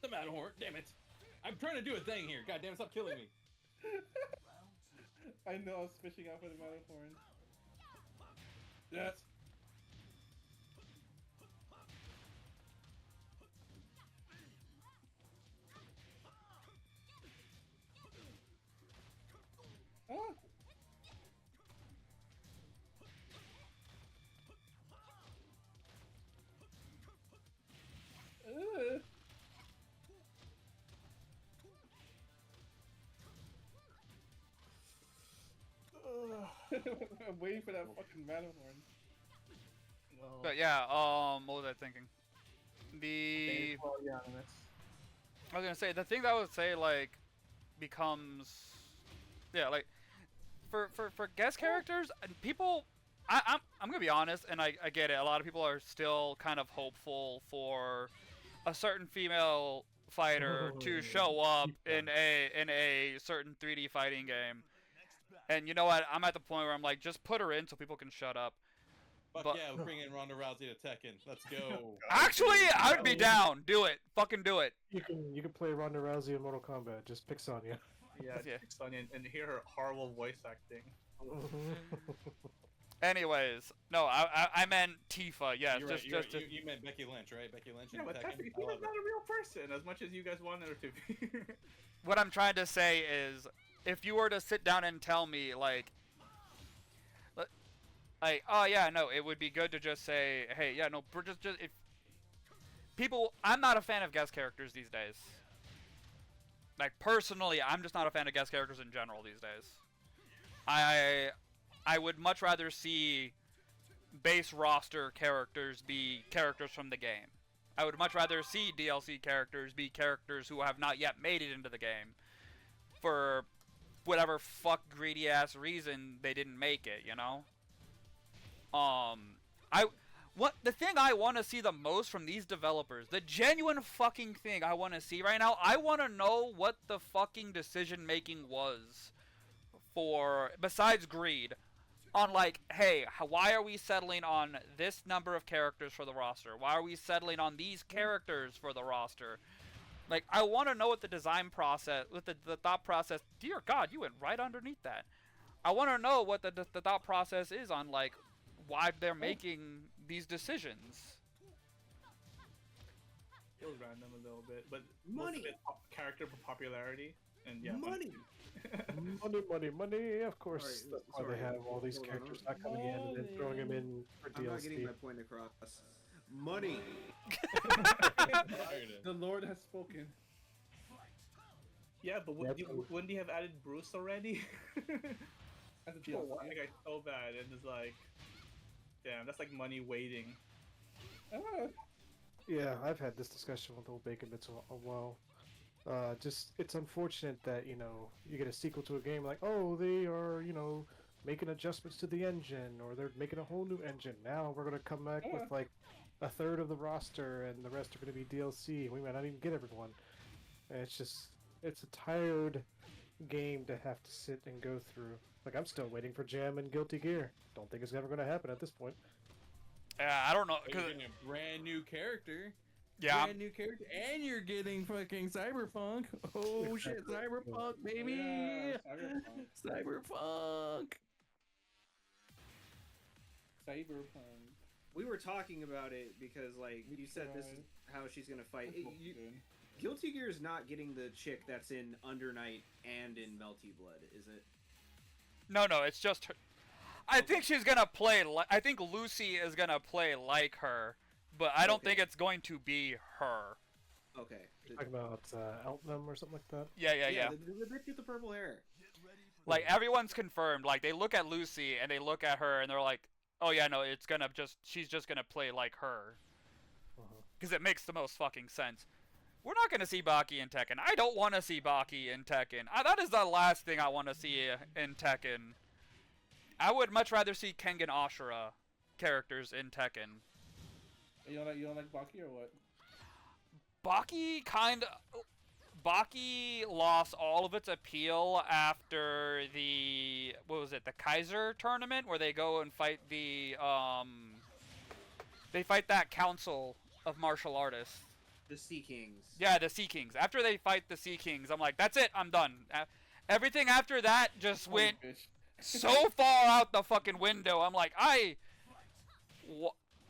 The Matterhorn, damn it. I'm trying to do a thing here. God damn it, stop killing me. I know, I was fishing out for the Matterhorn. Yes. Ah. I'm waiting for that fucking Matterhorn. But yeah, what was I thinking? I was gonna say, the thing that I would say, like, becomes, yeah, like, for guest characters, and people, I'm gonna be honest, and I get it, a lot of people are still kind of hopeful for a certain female fighter to show up in a certain 3D fighting game. And you know what, I'm at the point where I'm like, just put her in so people can shut up. Fuck yeah, we'll bring in Ronda Rousey to Tekken. Let's go. Actually, I'd be down. Do it. Fucking do it. You can play Ronda Rousey in Mortal Kombat. Just pick Sonya. Yeah, Sonya, and hear her horrible voice acting. Anyways, no, I meant Tifa. Yes, You're just right, you meant Becky Lynch, right? Becky Lynch. Yeah, but Tifa's not a real person, as much as you guys wanted her to be. What I'm trying to say is, if you were to sit down and tell me, like, oh yeah, no, it would be good to just say, hey, yeah, no, just if people, I'm not a fan of guest characters these days. Like, personally, I'm just not a fan of guest characters in general these days. I would much rather see base roster characters be characters from the game. I would much rather see DLC characters be characters who have not yet made it into the game. For whatever fuck greedy ass reason they didn't make it, you know? The thing I want to see the most from these developers, the genuine fucking thing I want to see right now, I want to know what the fucking decision making was for, besides greed, on like, hey, why are we settling on this number of characters for the roster? Why are we settling on these characters for the roster? Like, I want to know what the design process, what the thought process, dear God, you went right underneath that. I want to know what the thought process is on like why they're making these decisions. It was random a little bit, but Money. most of it character popularity and yeah, Money. money. Of course, Sorry, that's why sorry. they have all these Hold on, characters not coming in and then throwing them in for I'm not getting DLC. my point across. Money. The Lord has spoken. yeah, but wouldn't they have added Bruce already? As a People DLC. want that guy so bad, and it's like, damn, that's like money waiting. Yeah, I've had this discussion with Old Bacon Bits a while. Just it's unfortunate that you get a sequel to a game like, oh, they are making adjustments to the engine, or they're making a whole new engine. Now we're gonna come back with like a third of the roster, and the rest are gonna be DLC. We might not even get everyone. And it's a tired game to have to sit and go through. Like I'm still waiting for Jam and Guilty Gear. Don't think it's ever gonna happen at this point. Yeah, I don't know. You're getting a brand new character. Yeah, Brand new character, and you're getting fucking Cyberpunk. Oh shit, Cyberpunk, baby! Yeah, Cyberpunk. Cyberpunk. We were talking about it because, like, you said this is how she's gonna fight. Guilty Gear is not getting the chick that's in Under Night and in Melty Blood, is it? no, it's just her. I think she's gonna play. I think Lucy is gonna play like her, but I don't think it's going to be her. Okay. Talking about Eltnum or something like that. Yeah. The bitch with the purple hair. Like everyone's confirmed. Like they look at Lucy and they look at her and they're like, "Oh yeah, no, she's just gonna play like her," because it makes the most fucking sense. We're not gonna see Baki in Tekken. I don't want to see Baki in Tekken. That is the last thing I want to see in Tekken. I would much rather see Kengan Ashura characters in Tekken. You don't like Baki or what? Baki lost all of its appeal after the the Kaiser tournament where they go and fight they fight that council of martial artists. The Sea Kings. Yeah, the Sea Kings. After they fight the Sea Kings, I'm like, that's it, I'm done. Everything after that just went so far out the fucking window. I'm like,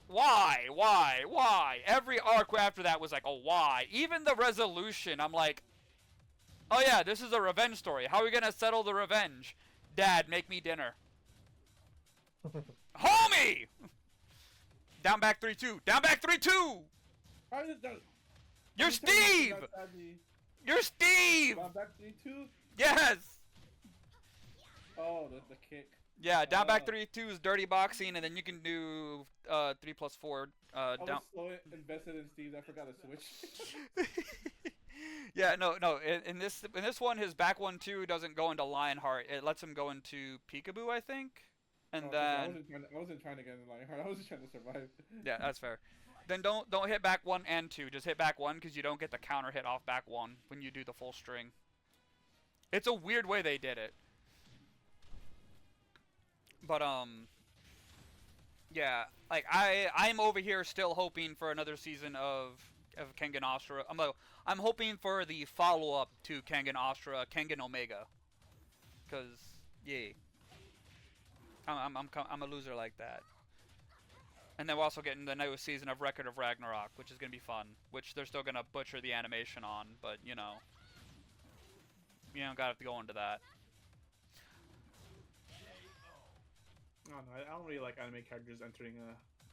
why? Every arc after that was like, oh, why? Even the resolution, I'm like, oh yeah, this is a revenge story. How are we gonna settle the revenge? Dad, make me dinner. Homie! Down back 3-2. Down back 3-2! You're Steve! You're Steve! Down back 3-2? Yes! Oh, the kick. Yeah, down back 3-2 is dirty boxing, and then you can do 3+4 I was down. so invested in Steve, I forgot to switch. Yeah, no. In this one, his back 1-2 doesn't go into Lionheart. It lets him go into Peekaboo, I think. And then I wasn't trying to get in Lionheart. I was just trying to survive. yeah, that's fair. Then don't hit back 1 and 2. Just hit back 1 because you don't get the counter hit off back 1 when you do the full string. It's a weird way they did it. But yeah, like I'm over here still hoping for another season of Kengan Ashura. I'm hoping for the follow up to Kengan Ashura, Kengan Omega, because yeah, I'm a loser like that. And then we're also getting the new season of Record of Ragnarok, which is gonna be fun. Which they're still gonna butcher the animation on, but you don't gotta have to go into that. I don't know. I don't really like anime characters entering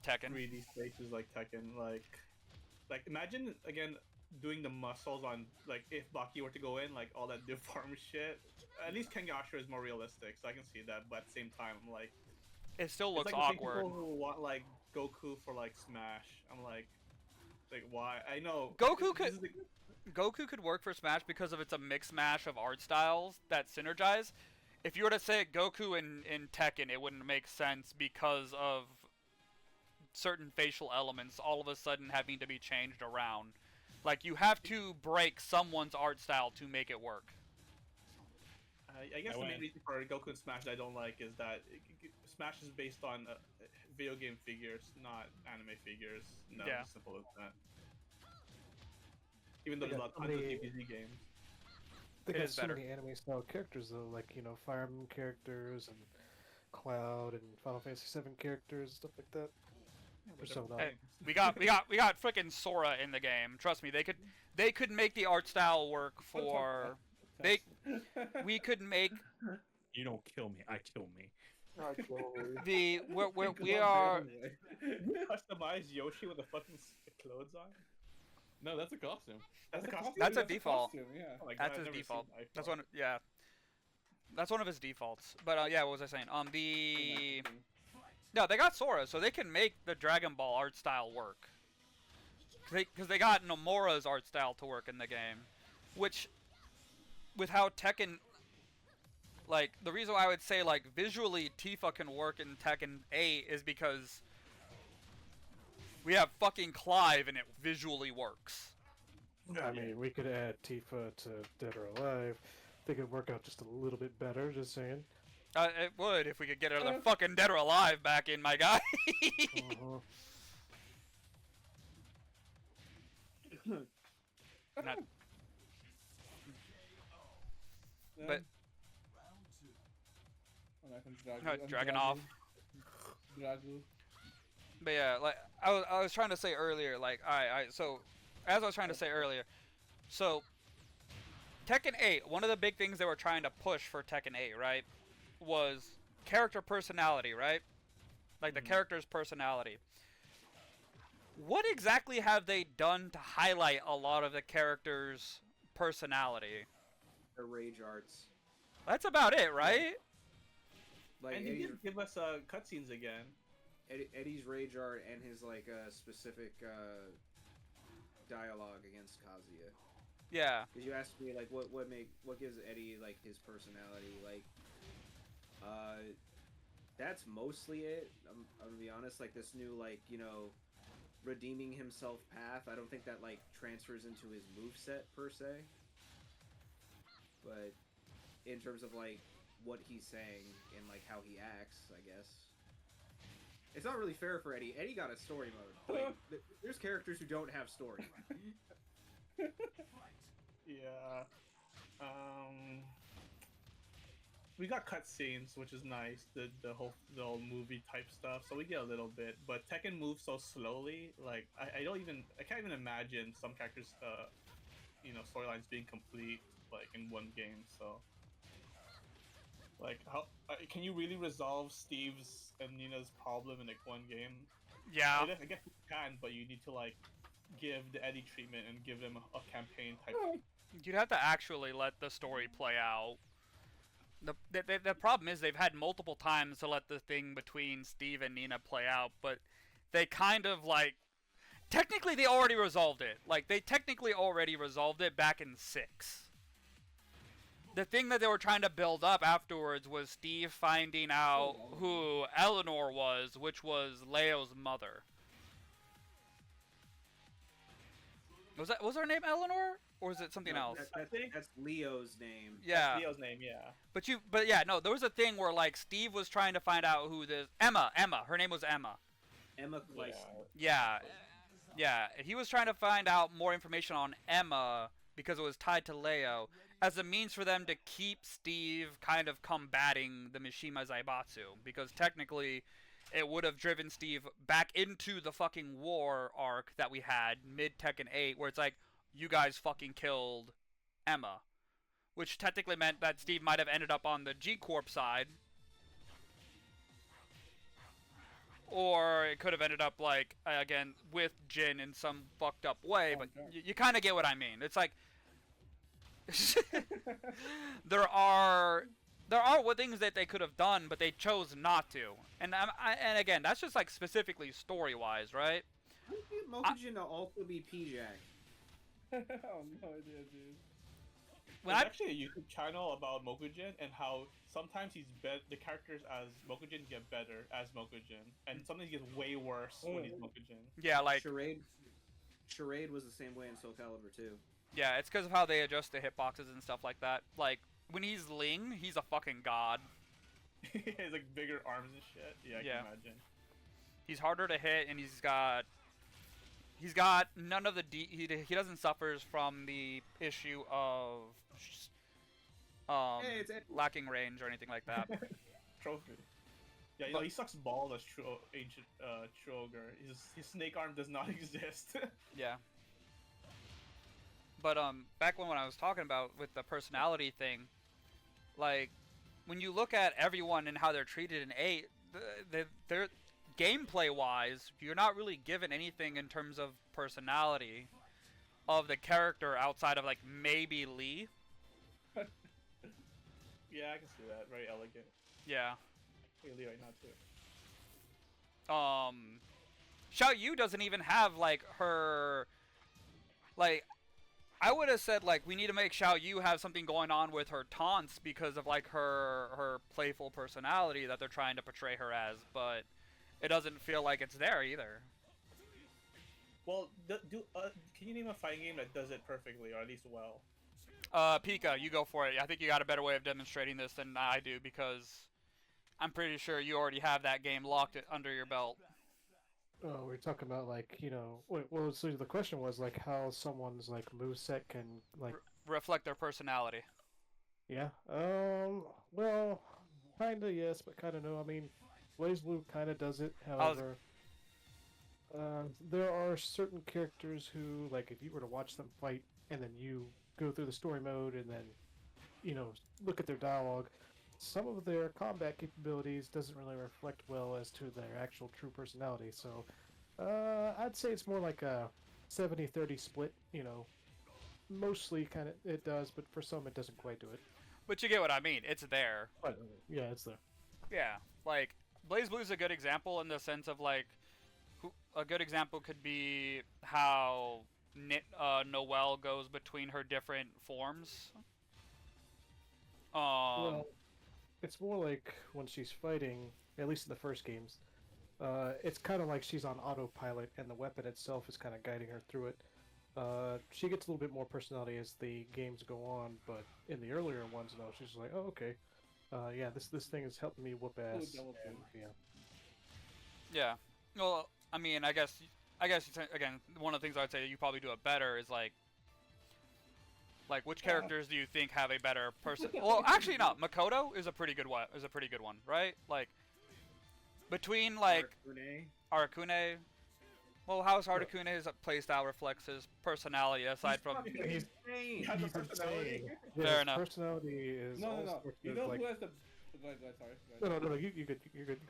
Tekken. 3D spaces like Tekken. Like imagine again doing the muscles on like if Baki were to go in, like all that deformed shit. At least Kengan Ashura is more realistic, so I can see that. But at the same time, I'm like, it still looks it's like awkward. People who want like Goku for like Smash. I'm like why? I know Goku could work for Smash because it's a mix mash of art styles that synergize. If you were to say Goku in Tekken, it wouldn't make sense because of certain facial elements all of a sudden having to be changed around. Like, you have to break someone's art style to make it work. I guess the main reason for Goku and Smash that I don't like is that Smash is based on video game figures, not anime figures. No, yeah. As simple as that. Even though there's a lot of DBZ games. They It got is so better. many anime style characters though, like Fire Emblem characters and Cloud and Final Fantasy VII characters and stuff like that. Persona. Hey, we got freaking Sora in the game. Trust me, they could make the art style work for we could make You don't kill me, I kill me. we are Customize Yoshi with the fucking clothes on. No, that's a costume. That's a costume. That's a default. Costume, yeah. Oh my God, That's I've his never default. seen that. That's one. Yeah. That's one of his defaults. But yeah, what was I saying? No, they got Sora, so they can make the Dragon Ball art style work. Because they got Nomura's art style to work in the game, which, with how Tekken, like the reason why I would say like visually Tifa can work in Tekken 8 is because we have fucking Clive and it visually works. I mean, we could add Tifa to Dead or Alive. They could work out just a little bit better. Just saying. It would if we could get her the fucking Dead or Alive back in, my guy. Not, Yeah. but And I can drag no, it- Dragon Dragu. off. Dragu. But yeah, like I was trying to say earlier, like so as I was trying to say earlier, so Tekken 8, one of the big things they were trying to push for Tekken 8, right, was character personality, right? Like the character's personality. What exactly have they done to highlight a lot of the characters' personality? The rage arts. That's about it, right? Like And he did give us cutscenes again. Eddie's rage art and his like specific dialogue against Kazuya. Yeah. Because you asked me like what gives Eddie like his personality, like that's mostly it. I'm gonna be honest, like this new like redeeming himself path, I don't think that like transfers into his moveset per se. But in terms of like what he's saying and like how he acts, I guess. It's not really fair for Eddie. Eddie got a story mode. Like, there's characters who don't have story. Yeah. We got cutscenes, which is nice. The whole movie type stuff, so we get a little bit. But Tekken moves so slowly. Like I can't even imagine some characters, storylines being complete like in one game. So like how can you really resolve Steve's and Nina's problem in like one game? Yeah. I guess you can, but you need to like give the Eddie treatment and give them a campaign type. You'd have to actually let the story play out. The problem is they've had multiple times to let the thing between Steve and Nina play out, but they kind of like technically they already resolved it. Like they technically already resolved it back in 6. The thing that they were trying to build up afterwards was Steve finding out who Eleanor was, which was Leo's mother. Was her name Eleanor? Or was it something else? I think That's Leo's name. Yeah. Leo's name, yeah. But yeah, no, there was a thing where like Steve was trying to find out who this Emma, her name was Emma. Emma Clayson. Yeah. He was trying to find out more information on Emma because it was tied to Leo as a means for them to keep Steve kind of combating the Mishima Zaibatsu, because technically it would have driven Steve back into the fucking war arc that we had mid Tekken 8 where it's like, you guys fucking killed Emma. Which technically meant that Steve might have ended up on the G-Corp side. Or it could have ended up, like, again, with Jin in some fucked up way. But you kind of get what I mean. It's like... there are things that they could have done, but they chose not to. And again, that's just, like, specifically story-wise, right? How did Mokujin to also be P-Jack? I have no idea, dude. There's actually a YouTube channel about Mokujin and how sometimes the characters as Mokujin get better as Mokujin, and sometimes he gets way worse when he's Mokujin. Yeah, like... Charade was the same way in Soul Calibur too. Yeah, it's because of how they adjust the hitboxes and stuff like that. Like, when he's Ling, he's a fucking god. He has like bigger arms and shit. Yeah, I can imagine. He's harder to hit, and he's got none of the he doesn't suffers from the issue of Hey, it's lacking range or anything like that. Trophy. Yeah, you know, he sucks balls as true ancient true ogre. His snake arm does not exist. Yeah. But back when I was talking about with the personality thing, like when you look at everyone and how they're treated in 8, they're gameplay wise, you're not really given anything in terms of personality of the character outside of like maybe Lee. Yeah, I can see that. Very elegant. Yeah. Really right now too. Xiao Yu doesn't even have like her, like, I would have said like we need to make Xiao Yu have something going on with her taunts because of like her playful personality that they're trying to portray her as, but it doesn't feel like it's there either. Well, can you name a fighting game that does it perfectly, or at least well? Pika, you go for it. I think you got a better way of demonstrating this than I do because I'm pretty sure you already have that game locked under your belt. Oh, we're talking about like, you know, well, so the question was like how someone's like moveset can like reflect their personality. Yeah. Well, kinda yes, but kinda no. I mean, BlazBlue kinda does it. However, there are certain characters who, like, if you were to watch them fight and then you go through the story mode and then, you know, look at their dialogue, some of their combat capabilities doesn't really reflect well as to their actual true personality. So, I'd say it's more like a 70-30 split. You know, mostly kind of it does, but for some it doesn't quite do it. But you get what I mean. It's there. Yeah, it's there. Yeah, like BlazBlue is a good example in the sense of like, a good example could be how Noelle goes between her different forms. Well, it's more like when she's fighting, at least in the first games, it's kind of like she's on autopilot and the weapon itself is kind of guiding her through it. She gets a little bit more personality as the games go on, but in the earlier ones, no, she's just like, oh, okay. Yeah, this thing is helping me whoop ass. And, yeah. Yeah. Well, I mean, I guess again, one of the things I'd say you probably do it better is like which characters do you think have a better person? Well, actually, no. Makoto is a pretty good one. Right? Like between like Arakune. Well, how's Articune's playstyle reflects his personality aside from? He's insane. Fair enough. Personality is no. You know who has the? Go ahead, sorry. No. You good.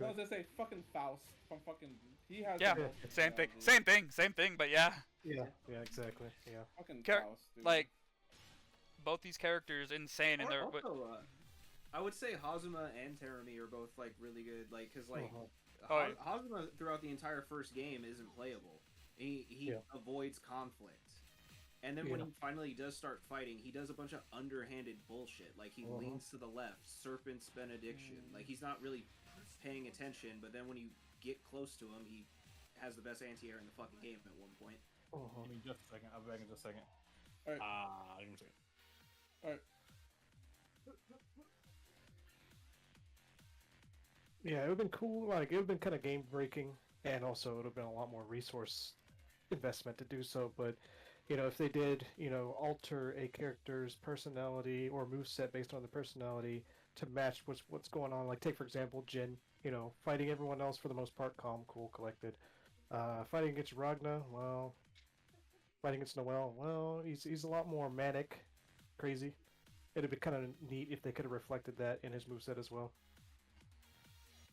I was gonna say fucking Faust from fucking. He has. Yeah, same thing. But yeah. Yeah, exactly. Yeah. Fucking Faust, dude. Like both these characters insane in their. Also, I would say Hazuma and Terumi are both like really good. Like, cause like. Hazuma throughout the entire first game isn't playable. He avoids conflict, and then when he finally does start fighting, he does a bunch of underhanded bullshit. Like he leans to the left, Serpent's Benediction. Like he's not really paying attention, but then when you get close to him, he has the best anti-air in the fucking game at one point. Give me just a second. I'll be back in just a second. All right. Give me a second. All right. Yeah, it would have been cool. Like, it would have been kind of game breaking, and also it would have been a lot more resource investment to do so. But, you know, if they did, you know, alter a character's personality or moveset based on the personality to match what's going on, like, take for example, Jin, you know, fighting everyone else for the most part, calm, cool, collected. Fighting against Ragna, well, fighting against Noelle, well, he's a lot more manic, crazy. It'd be kind of neat if they could have reflected that in his moveset as well.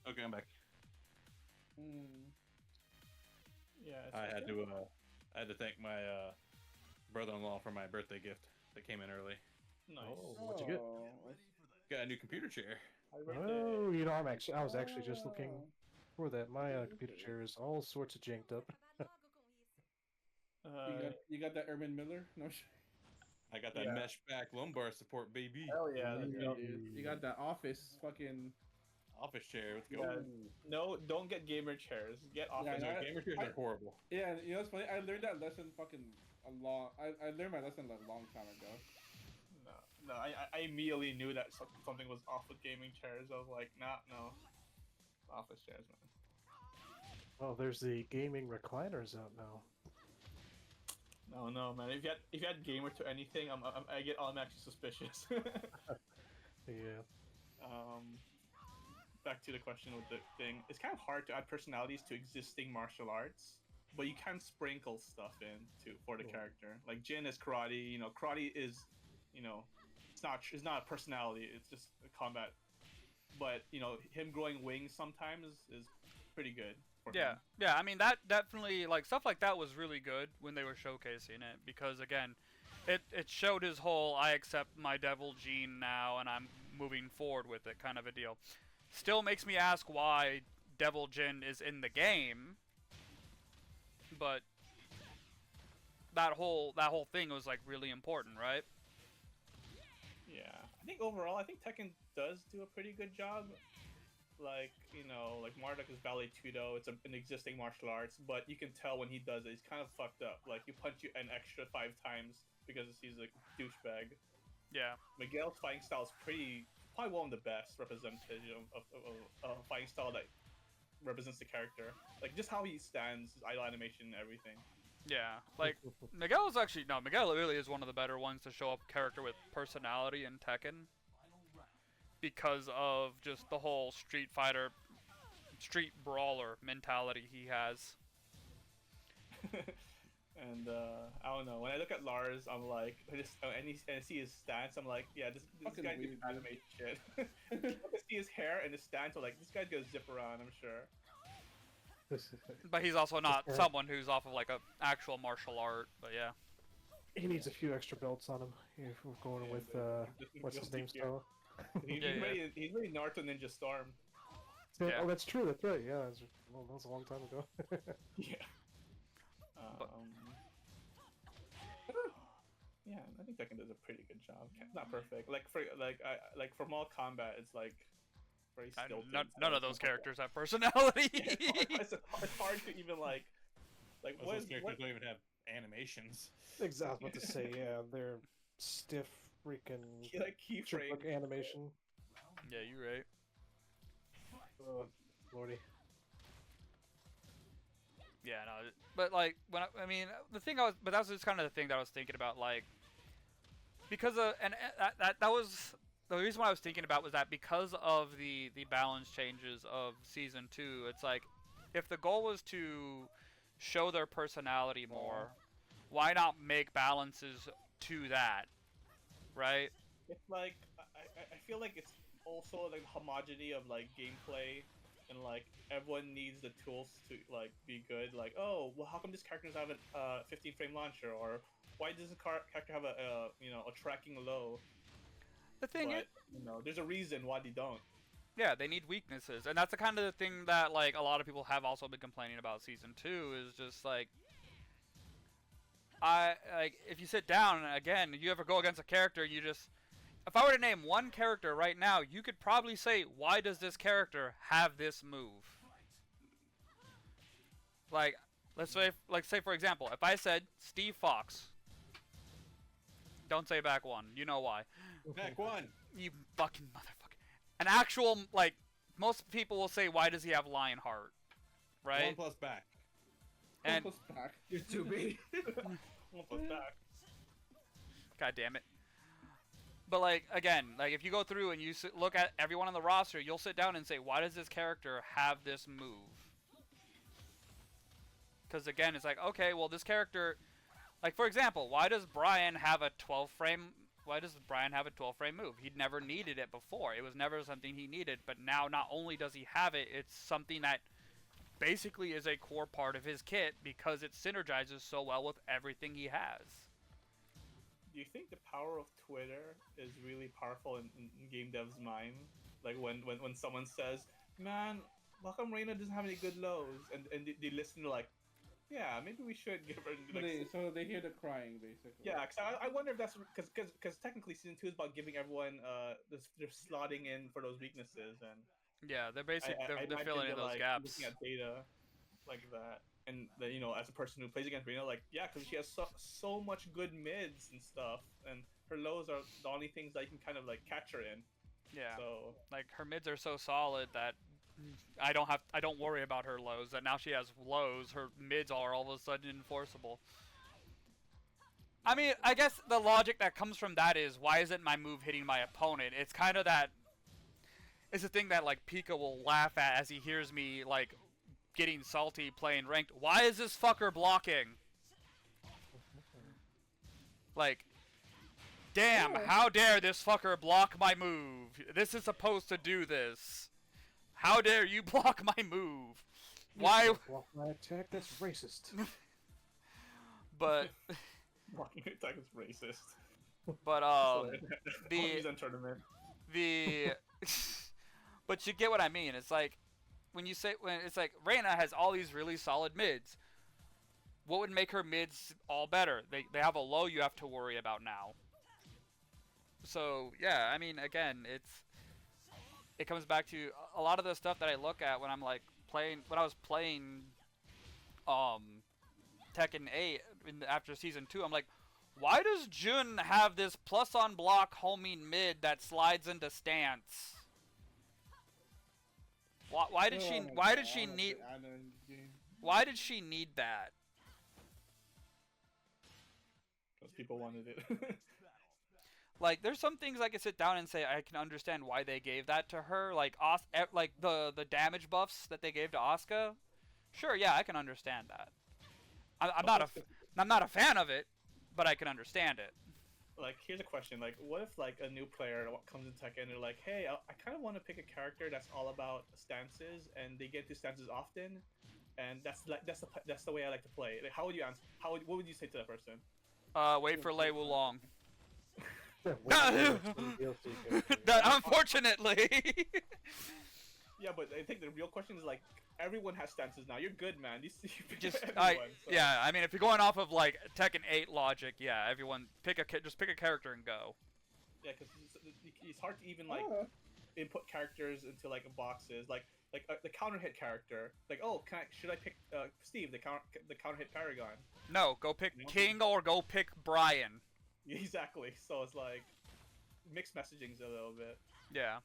Okay, I'm back. Yeah. I had to thank my brother-in-law for my birthday gift that came in early. Nice. Oh, what'd you get? Got a new computer chair. Oh, you know, I was actually just looking for that. My computer chair is all sorts of janked up. You got that Ermin Miller? No. I got that mesh back lumbar support, baby. Hell yeah, dude. You got that office fucking. Office chair, let's go. Yeah. No, don't get gamer chairs. Get office chairs. Gamer chairs are horrible. Yeah, you know what's funny? I learned that lesson fucking I learned my lesson a long time ago. No, I immediately knew that something was off with gaming chairs. I was like, no, office chairs, man. Well, there's the gaming recliners out now. No, man. If you had gamer to anything, I get automatically suspicious. Yeah. Back to the question with the thing. It's kind of hard to add personalities to existing martial arts, but you can sprinkle stuff in for the character. Like Jin is karate. You know, karate is, you know, it's not a personality. It's just a combat. But you know, him growing wings sometimes is pretty good. For him. Yeah. I mean, that definitely, like, stuff like that was really good when they were showcasing it, because again, it showed his whole I accept my devil gene now and I'm moving forward with it kind of a deal. Still makes me ask why Devil Jin is in the game, but that whole thing was like really important, right? Yeah, I think overall, I think Tekken does do a pretty good job. Like, you know, like Marduk is Ballet Tudo. It's an existing martial arts, but you can tell when he does it, he's kind of fucked up. Like, you punch you an extra 5 times because he's a douchebag. Yeah. Miguel's fighting style is probably one of the best representation of fighting style that represents the character. Like, just how he stands, his idle animation and everything. Yeah, like, Miguel really is one of the better ones to show up character with personality in Tekken. Because of just the whole Street Fighter, street brawler mentality he has. And I don't know. When I look at Lars, I'm like, and I see his stance. I'm like, yeah, this guy did anime shit. I see his hair and his stance. I'm like, this guy's gonna zip around. I'm sure. But he's also not someone who's off of like a actual martial art. But yeah. He needs a few extra belts on him if we're going with what's his name style. He's ready Naruto Ninja Storm. Yeah. Oh, that's true. That's right. Yeah, that was a long time ago. Yeah. Yeah, I think Tekken does a pretty good job. Not perfect. Like for Mortal Kombat, it's like very stilted. None of those characters have personality. It's hard to even like those characters don't even have animations. Exactly what to say. Yeah, they're stiff, freaking keyframe animation. Yeah, you're right. Oh, lordy. Yeah, no, but like when I mean but that was just kind of the thing that I was thinking about, like, because that was the reason why I was thinking about was that because of the balance changes of season 2, it's like if the goal was to show their personality more, why not make balances to that, right? It's like I feel like it's also like homogeneity of like gameplay. And like everyone needs the tools to like be good. Like, oh, well, how come this character doesn't have a 15 frame launcher, or why does the character have a tracking low? The thing is, there's a reason why they don't. Yeah, they need weaknesses, and that's the kind of the thing that like a lot of people have also been complaining about season 2 is just like if you sit down and again you ever go against a character, if I were to name one character right now, you could probably say, why does this character have this move? Like, let's say for example, if I said Steve Fox, don't say back one. You know why? Back one. You fucking motherfucker. An actual, like, most people will say, why does he have Lionheart? Right? 1 plus back. And 1 plus back. You're too big. 1 plus back. God damn it. But, like, again, like, if you go through and you look at everyone on the roster, you'll sit down and say, why does this character have this move? Because, again, it's like, okay, well, this character... Like, for example, why does Brian have a 12-frame move? He'd never needed it before. It was never something he needed. But now, not only does he have it, it's something that basically is a core part of his kit because it synergizes so well with everything he has. Do you think the power of Twitter is really powerful in game devs' mind? Like when someone says, "Man, how come Reina doesn't have any good lows?" and they listen to like, "Yeah, maybe we should give her." Like, so they hear the crying basically. Yeah, because I wonder if that's because technically season 2 is about giving everyone they're slotting in for those weaknesses, and yeah, they're basically they're filling in those gaps. Looking at data like that. And then, as a person who plays against Reno, like, yeah, because she has so much good mids and stuff, and her lows are the only things that you can kind of like catch her in. Yeah. So like her mids are so solid that I don't worry about her lows. That now she has lows, her mids are all of a sudden enforceable. I mean, I guess the logic that comes from that is, why isn't my move hitting my opponent? It's kind of that... It's a thing that, like, Pika will laugh at as he hears me, like, getting salty playing ranked. Why is this fucker blocking? Like, damn, how dare this fucker block my move? This is supposed to do this. How dare you block my move? Why? Block my attack? That's racist. But... Blocking your attack is racist. But, tournament. the... But you get what I mean. It's like, when it's like, Reina has all these really solid mids. What would make her mids all better? They have a low you have to worry about now. So, yeah, I mean, again, it comes back to a lot of the stuff that I look at when I'm like when I was playing Tekken 8 after season 2. I'm like, why does Jun have this plus on block homing mid that slides into stance? Why did she need that? Because people wanted it. Like, there's some things I can sit down and say I can understand why they gave that to her. Like, like the damage buffs that they gave to Asuka. Sure, yeah, I can understand that. I'm not a fan of it, but I can understand it. Like, here's a question. Like, what if, like, a new player comes in Tekken and they're like, hey, I kind of want to pick a character that's all about stances, and they get to stances often, and that's the way I like to play. Like, how would you answer? What would you say to that person? Wait for Lei Wulong. That, unfortunately. Yeah, but I think the real question is, like, everyone has stances now. You're good, man. You Just everyone, so. Yeah, I mean, if you're going off of like Tekken 8 logic, yeah, everyone just pick a character and go. Yeah, because it's hard to even like input characters into like boxes. Like the counter hit character. Like, oh, should I pick Steve, the counter hit Paragon? No, go pick King or go pick Brian. Exactly. So it's like mixed messagings a little bit. Yeah.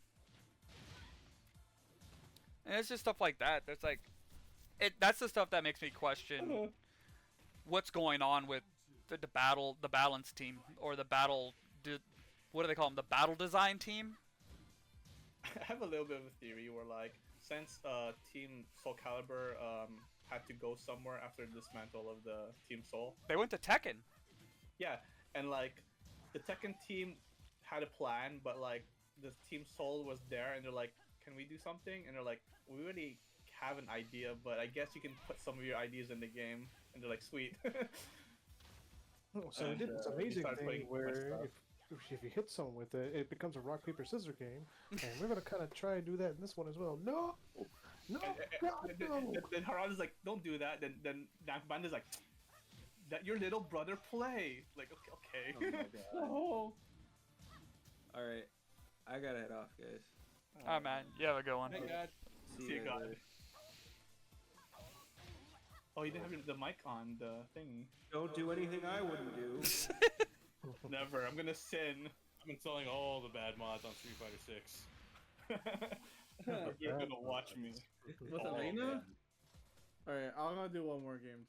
And it's just stuff like that. There's like, that's the stuff that makes me question what's going on with the balance team, or the what do they call them? The battle design team. I have a little bit of a theory where, like, since Team Soul Calibur had to go somewhere after the dismantle of the Team Soul, they went to Tekken. Yeah, and like the Tekken team had a plan, but like the Team Soul was there, and they're like, "Can we do something?" And they're like, "We already have an idea, but I guess you can put some of your ideas in the game." And they're like, "Sweet." So they did this amazing thing where if you hit someone with it, it becomes a rock paper scissors game, and we're gonna kind of try and do that in this one as well. No. Then Haran is like, "Don't do that." Then Band is like, "That your little brother play." Like, okay. Oh my god. Oh. All right, I gotta head off, guys. Oh man, you have a good one. Hey, God. See you guys. later. Oh, you didn't have the mic on the thing. Don't do anything I wouldn't do. Never. I'm gonna sin. I'm installing all the bad mods on Street Fighter 6. You're gonna watch me. What's Oh, Arena? Alright, I'm gonna do one more game